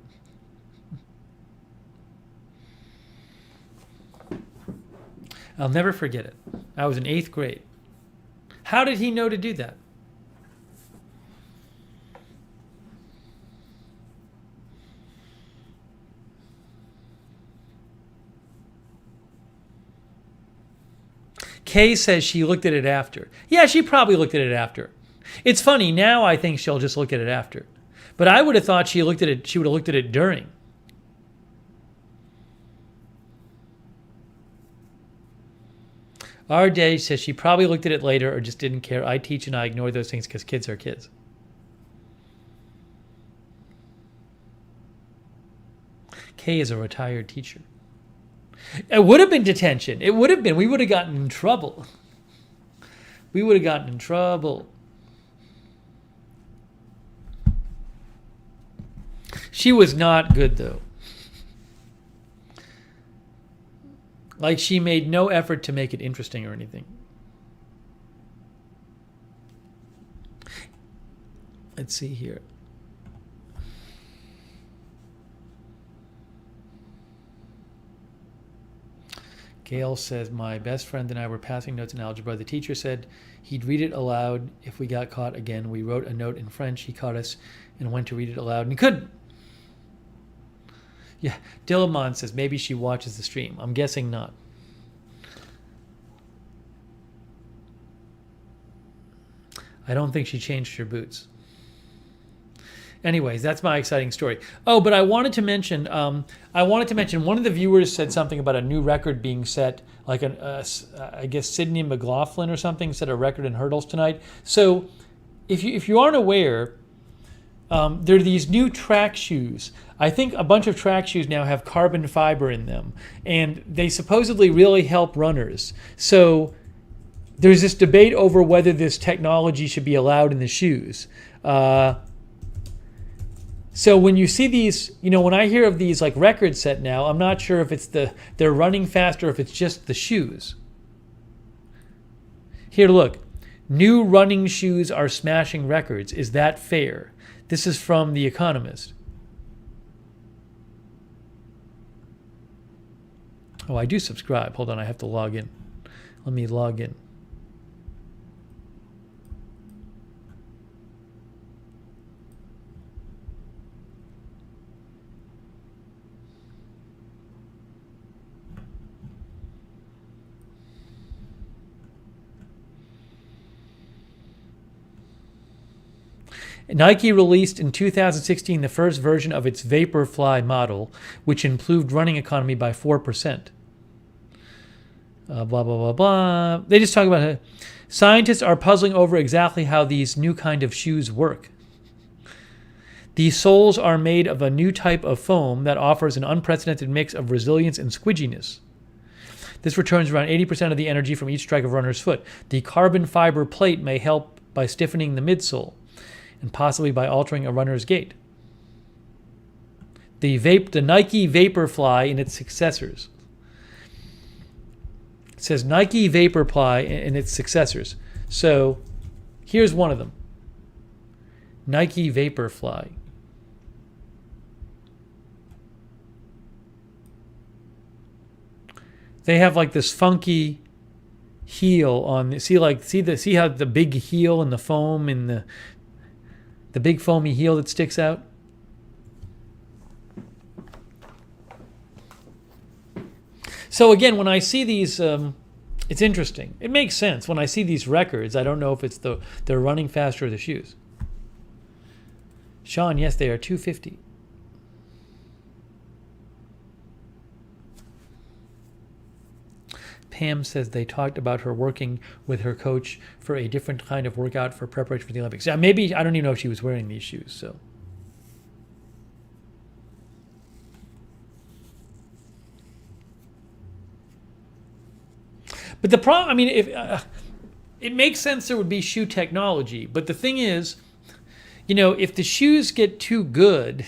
I'll never forget it. I was in 8th grade. How did he know to do that? Kay says she looked at it after. Yeah, she probably looked at it after. It's funny, now I think she'll just look at it after. But I would have thought she would have looked at it during. Our Day says she probably looked at it later or just didn't care. I teach and I ignore those things because kids are kids. Kay is a retired teacher. It would have been detention. It would have been. We would have gotten in trouble. We would have gotten in trouble. She was not good, though. Like, she made no effort to make it interesting or anything. Let's see here. Gail says, my best friend and I were passing notes in algebra. The teacher said he'd read it aloud if we got caught again. We wrote a note in French. He caught us and went to read it aloud, and he couldn't. Yeah, Dillamon says maybe she watches the stream. I'm guessing not. I don't think she changed her boots. Anyways, that's my exciting story. Oh, but I wanted to mention one of the viewers said something about a new record being set, like I guess Sydney McLaughlin or something set a record in hurdles tonight. So if you aren't aware, there are these new track shoes. I think a bunch of track shoes now have carbon fiber in them, and they supposedly really help runners. So there's this debate over whether this technology should be allowed in the shoes. So when you see these, when I hear of these like record set now, I'm not sure if it's they're running faster or if it's just the shoes. Here, look. New running shoes are smashing records. Is that fair? This is from The Economist. Oh, I do subscribe. Hold on, I have to log in. Let me log in. Nike released in 2016 the first version of its Vaporfly model, which improved running economy by 4%. Blah, blah, blah, blah. They just talk about it. Scientists are puzzling over exactly how these new kind of shoes work. These soles are made of a new type of foam that offers an unprecedented mix of resilience and squidginess. This returns around 80% of the energy from each strike of runner's foot. The carbon fiber plate may help by stiffening the midsole and possibly by altering a runner's gait. The Nike Vaporfly and its successors. It says Nike Vaporfly and its successors. So here's one of them. Nike Vaporfly. They have like this funky heel on. See how the big heel and the foam and the big foamy heel that sticks out? So again, when I see these, it's interesting. It makes sense. When I see these records, I don't know if it's they're running faster or the shoes. Sean, yes, they are 250. Pam says they talked about her working with her coach for a different kind of workout for preparation for the Olympics. Yeah, maybe, I don't even know if she was wearing these shoes, so. But the problem, I mean, it makes sense there would be shoe technology, but the thing is, if the shoes get too good,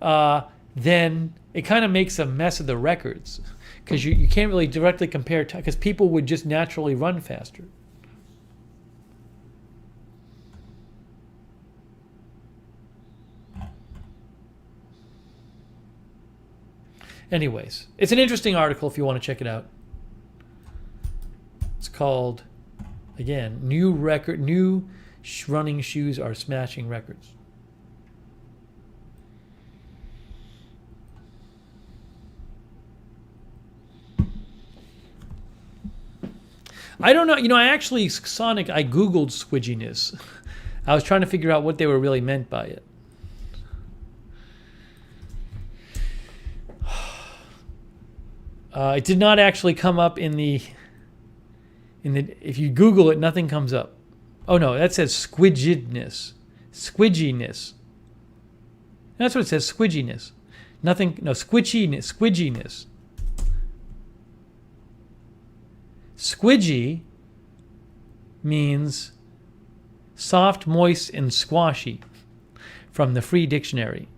then it kind of makes a mess of the records. Because you can't really directly compare, because people would just naturally run faster. Anyways, it's an interesting article if you want to check it out. It's called, again, new running shoes are smashing records. I don't know. I actually, Sonic, I Googled squidginess. I was trying to figure out what they were really meant by it. It did not actually come up in the if you Google it, nothing comes up. Oh no, that says squidginess. Squidginess. That's what it says, squidginess. Nothing, no, squidginess. Squidgy means soft, moist, and squashy from the Free Dictionary.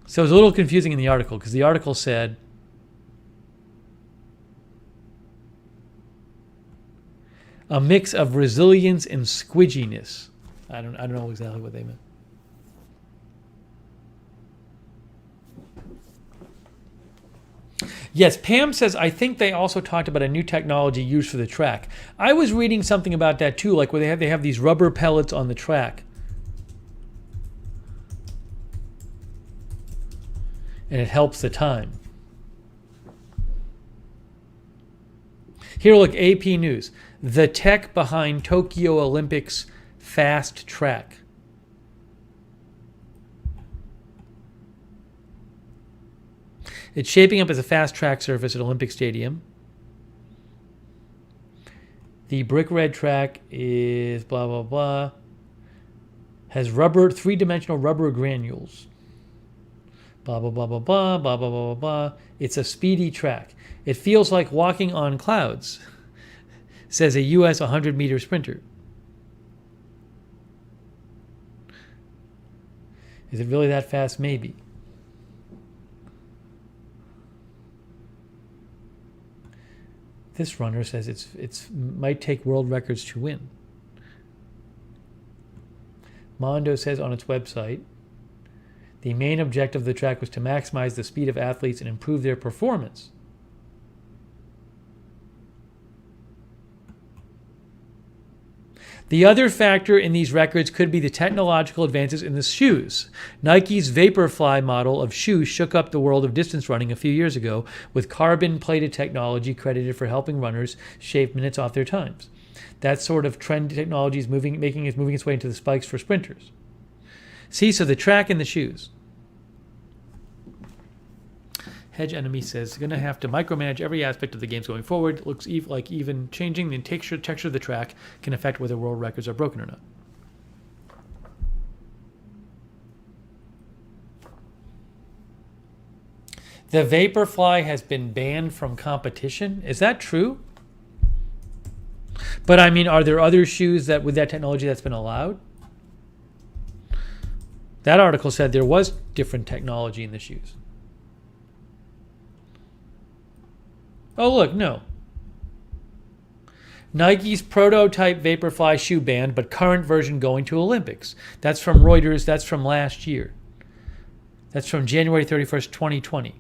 So it was a little confusing in the article because the article said a mix of resilience and squidginess. I don't know exactly what they meant. Yes, Pam says, I think they also talked about a new technology used for the track. I was reading something about that too, like where they have these rubber pellets on the track. And it helps the time. Here, look, AP News. The tech behind Tokyo Olympics fast track. It's shaping up as a fast track surface at Olympic Stadium. The brick red track is blah, blah, blah. Has three-dimensional rubber granules. Blah, blah, blah, blah, blah, blah, blah, blah, blah. It's a speedy track. It feels like walking on clouds, says a U.S. 100-meter sprinter. Is it really that fast? Maybe. This runner says it's might take world records to win. Mondo says on its website, the main objective of the track was to maximize the speed of athletes and improve their performance. The other factor in these records could be the technological advances in the shoes. Nike's Vaporfly model of shoe shook up the world of distance running a few years ago with carbon-plated technology credited for helping runners shave minutes off their times. That sort of trend technology is moving its way into the spikes for sprinters. See, so the track and the shoes. Hedge Enemy says, going to have to micromanage every aspect of the games going forward. It looks like even changing the texture of the track can affect whether world records are broken or not. The Vaporfly has been banned from competition. Is that true? But I mean, are there other shoes that with that technology that's been allowed? That article said there was different technology in the shoes. Oh, look, no. Nike's prototype Vaporfly shoe banned, but current version going to Olympics. That's from Reuters. That's from last year. That's from January 31st, 2020.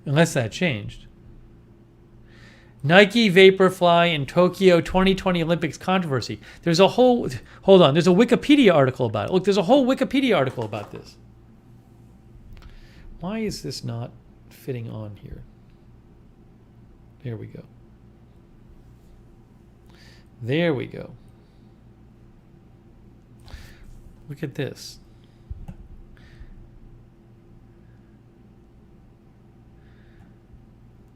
Unless that changed. Nike Vaporfly in Tokyo 2020 Olympics controversy. There's a whole, hold on, there's a Wikipedia article about it. Look, there's a whole Wikipedia article about this. Why is this not fitting on here? There we go. There we go. Look at this.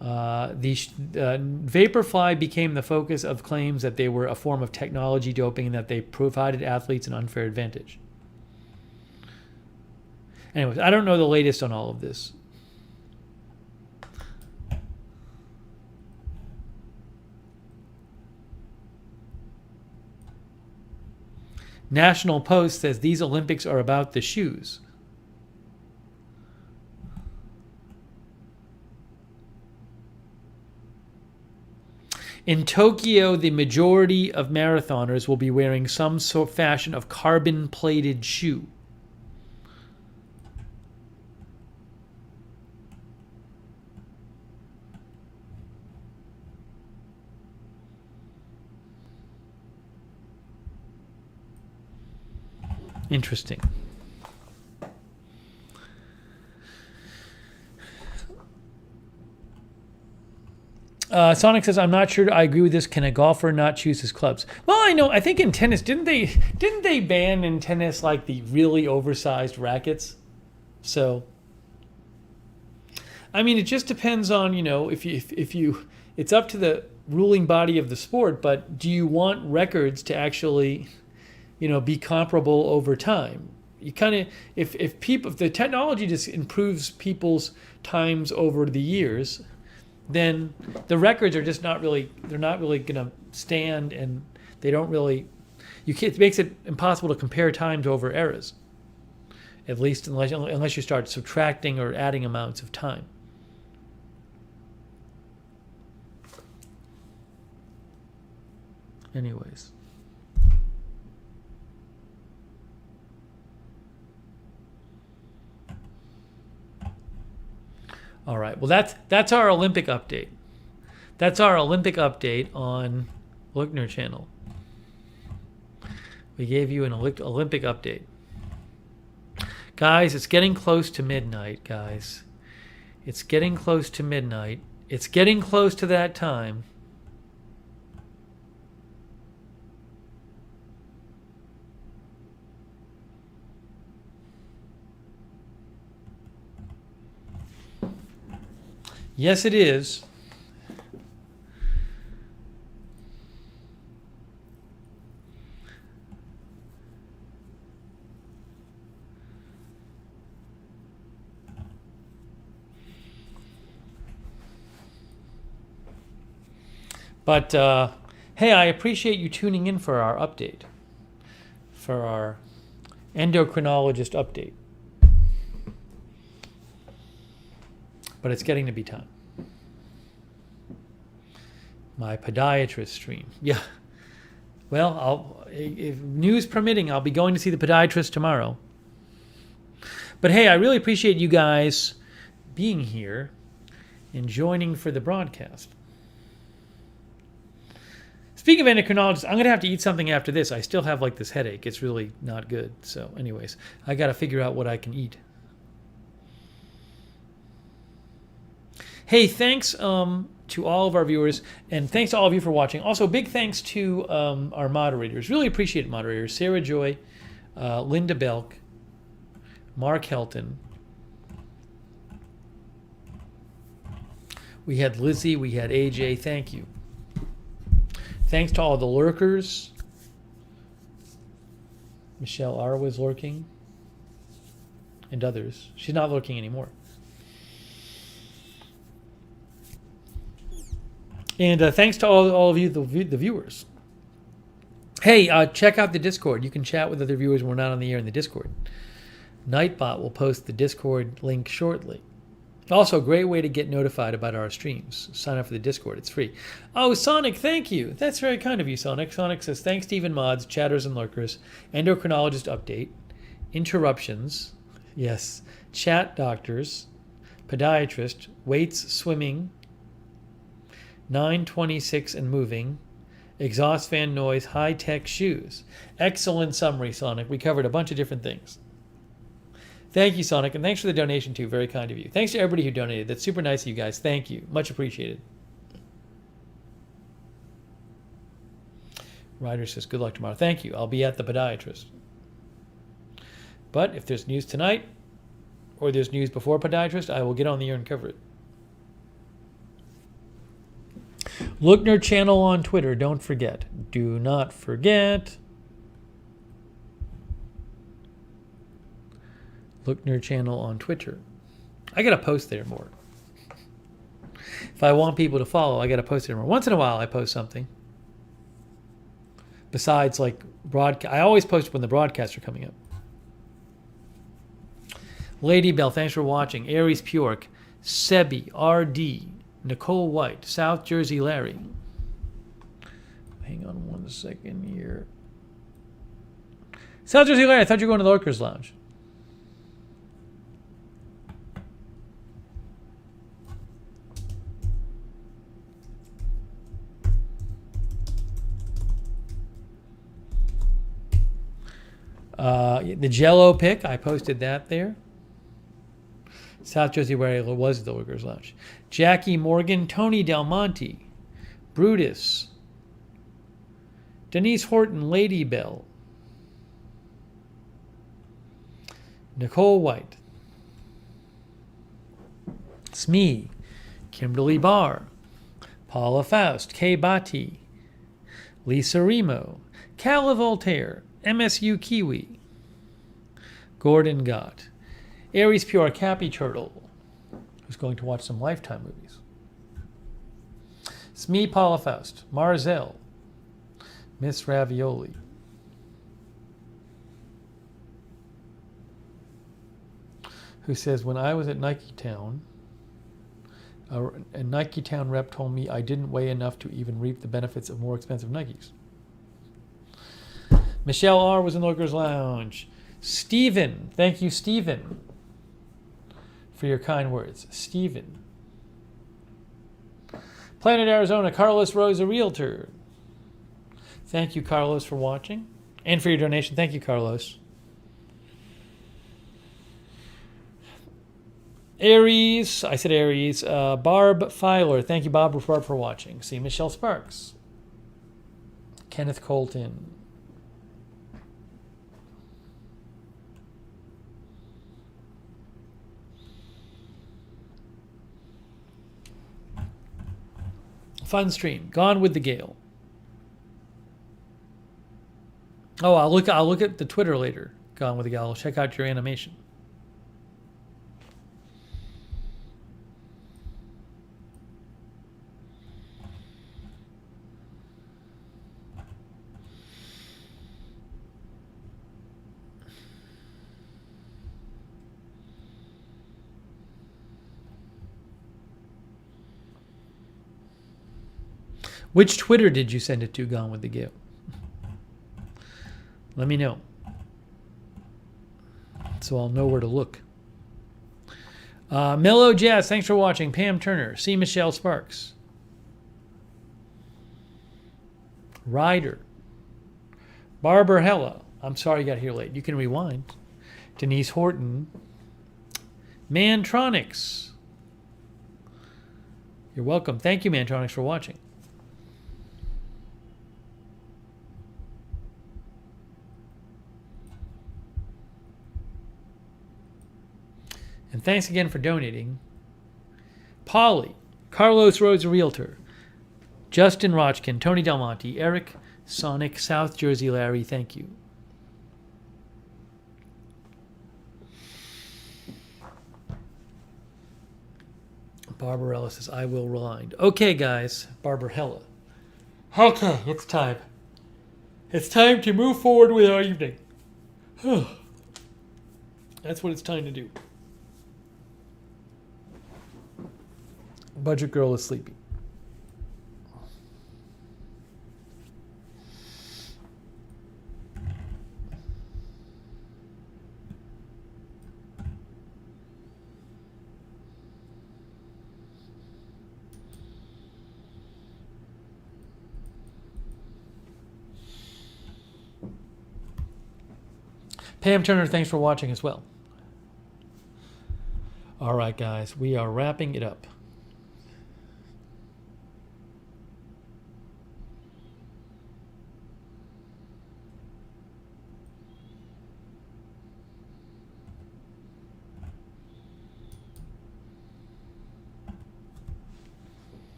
Vaporfly became the focus of claims that they were a form of technology doping and that they provided athletes an unfair advantage. Anyways, I don't know the latest on all of this. National Post says these Olympics are about the shoes. In Tokyo, the majority of marathoners will be wearing some sort of fashion of carbon-plated shoe. Interesting. Sonic says, "I'm not sure I agree with this. Can a golfer not choose his clubs?" Well, I know. I think in tennis, didn't they ban in tennis like the really oversized rackets? So, I mean, it just depends on if you it's up to the ruling body of the sport. But do you want records to actually be comparable over time? You kind of if the technology just improves people's times over the years, then the records are just not really going to stand, and they don't really it makes it impossible to compare times over eras, at least unless you start subtracting or adding amounts of time. Anyways, all right. Well, that's our Olympic update. That's our Olympic update on Lookner channel. We gave you an Olympic update. Guys, it's getting close to midnight, guys. It's getting close to midnight. It's getting close to that time. Yes, it is. But, hey, I appreciate you tuning in for our update, for our endocrinologist update. But it's getting to be time. My podiatrist stream. Yeah. Well, if news permitting, I'll be going to see the podiatrist tomorrow. But hey, I really appreciate you guys being here and joining for the broadcast. Speaking of endocrinologists, I'm going to have to eat something after this. I still have this headache. It's really not good. So anyways, I got to figure out what I can eat. Hey, thanks to all of our viewers, and thanks to all of you for watching. Also, big thanks to our moderators. Really appreciate it, moderators. Sarah Joy, Linda Belk, Mark Helton. We had Lizzie, we had AJ. Thank you. Thanks to all the lurkers. Michelle R was lurking, and others. She's not lurking anymore. And thanks to all of you, the viewers. Hey, check out the Discord. You can chat with other viewers when we're not on the air in the Discord. Nightbot will post the Discord link shortly. Also, a great way to get notified about our streams. Sign up for the Discord. It's free. Oh, Sonic, thank you. That's very kind of you, Sonic. Sonic says, thanks, Stephen Mods, chatters and lurkers, endocrinologist update, interruptions, yes, chat doctors, podiatrist, weights, swimming, 926 and moving, exhaust fan noise, high-tech shoes. Excellent summary, Sonic. We covered a bunch of different things. Thank you, Sonic, and thanks for the donation, too. Very kind of you. Thanks to everybody who donated. That's super nice of you guys. Thank you. Much appreciated. Ryder says, good luck tomorrow. Thank you. I'll be at the podiatrist. But if there's news tonight, or there's news before podiatrist, I will get on the air and cover it. Lookner channel on Twitter. Don't forget. Do not forget. Lookner channel on Twitter. I got to post there more. If I want people to follow, I got to post there more. Once in a while, I post something. Besides, broadcast. I always post when the broadcasts are coming up. Lady Bell, thanks for watching. Aries Purk, Sebi, RD, Nicole White, South Jersey Larry. Hang on 1 second here. South Jersey Larry, I thought you were going to the Lurkers Lounge. The Jello pic, I posted that there. South Jersey, where I was at the Lookers Lounge. Jackie Morgan, Tony Del Monte, Brutus, Denise Horton, Lady Bell, Nicole White, Smee, Kimberly Barr, Paula Faust, Kay Bati, Lisa Remo, Calla Voltaire, MSU Kiwi, Gordon Gott, Aries Pure, Cappy Turtle, who's going to watch some Lifetime movies, Smee, Paula Faust, Marzell, Miss Ravioli, who says, when I was at Nike Town, a Nike Town rep told me I didn't weigh enough to even reap the benefits of more expensive Nikes. Michelle R. was in the Lookers Lounge. Stephen, thank you, Stephen, for your kind words. Stephen. Planet Arizona, Carlos Rose, a realtor. Thank you, Carlos, for watching and for your donation. Thank you, Carlos. Aries, I said Aries. Barb Filer, thank you, Barb, for watching. See Michelle Sparks. Kenneth Colton. Fun stream. Gone with the Gale. Oh, I'll look at the Twitter later. Gone with the Gale. I'll check out your animation. Which Twitter did you send it to, Gone with the Gale? Let me know, so I'll know where to look. Mellow Jazz, thanks for watching. Pam Turner, see Michelle Sparks. Ryder. Barbara Hella, I'm sorry you got here late. You can rewind. Denise Horton. Mantronics. You're welcome. Thank you, Mantronics, for watching. And thanks again for donating. Polly, Carlos Rhodes, realtor. Justin Rochkin, Tony Del Monte, Eric, Sonic, South Jersey Larry, thank you. Barbarella says, I will rewind. Okay, guys, Barbarella. Okay, it's time. It's time to move forward with our evening. That's what it's time to do. Budget girl is sleepy. Pam Turner, thanks for watching as well. All right, guys, we are wrapping it up.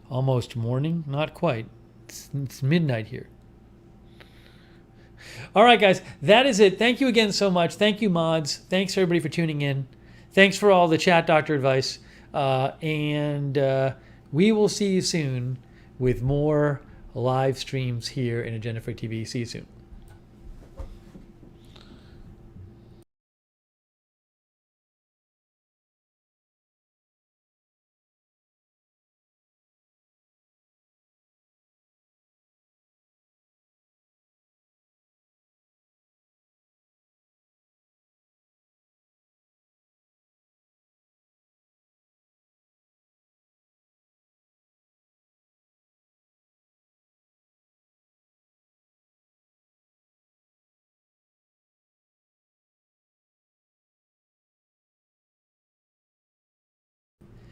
Almost morning? Not quite. It's midnight here. All right, guys, that is it. Thank you again so much. Thank you, mods. Thanks, everybody, for tuning in. Thanks for all the chat doctor advice. And we will see you soon with more live streams here in Agenda Freak TV. See you soon.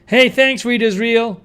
Hey, thanks, Rita's Real.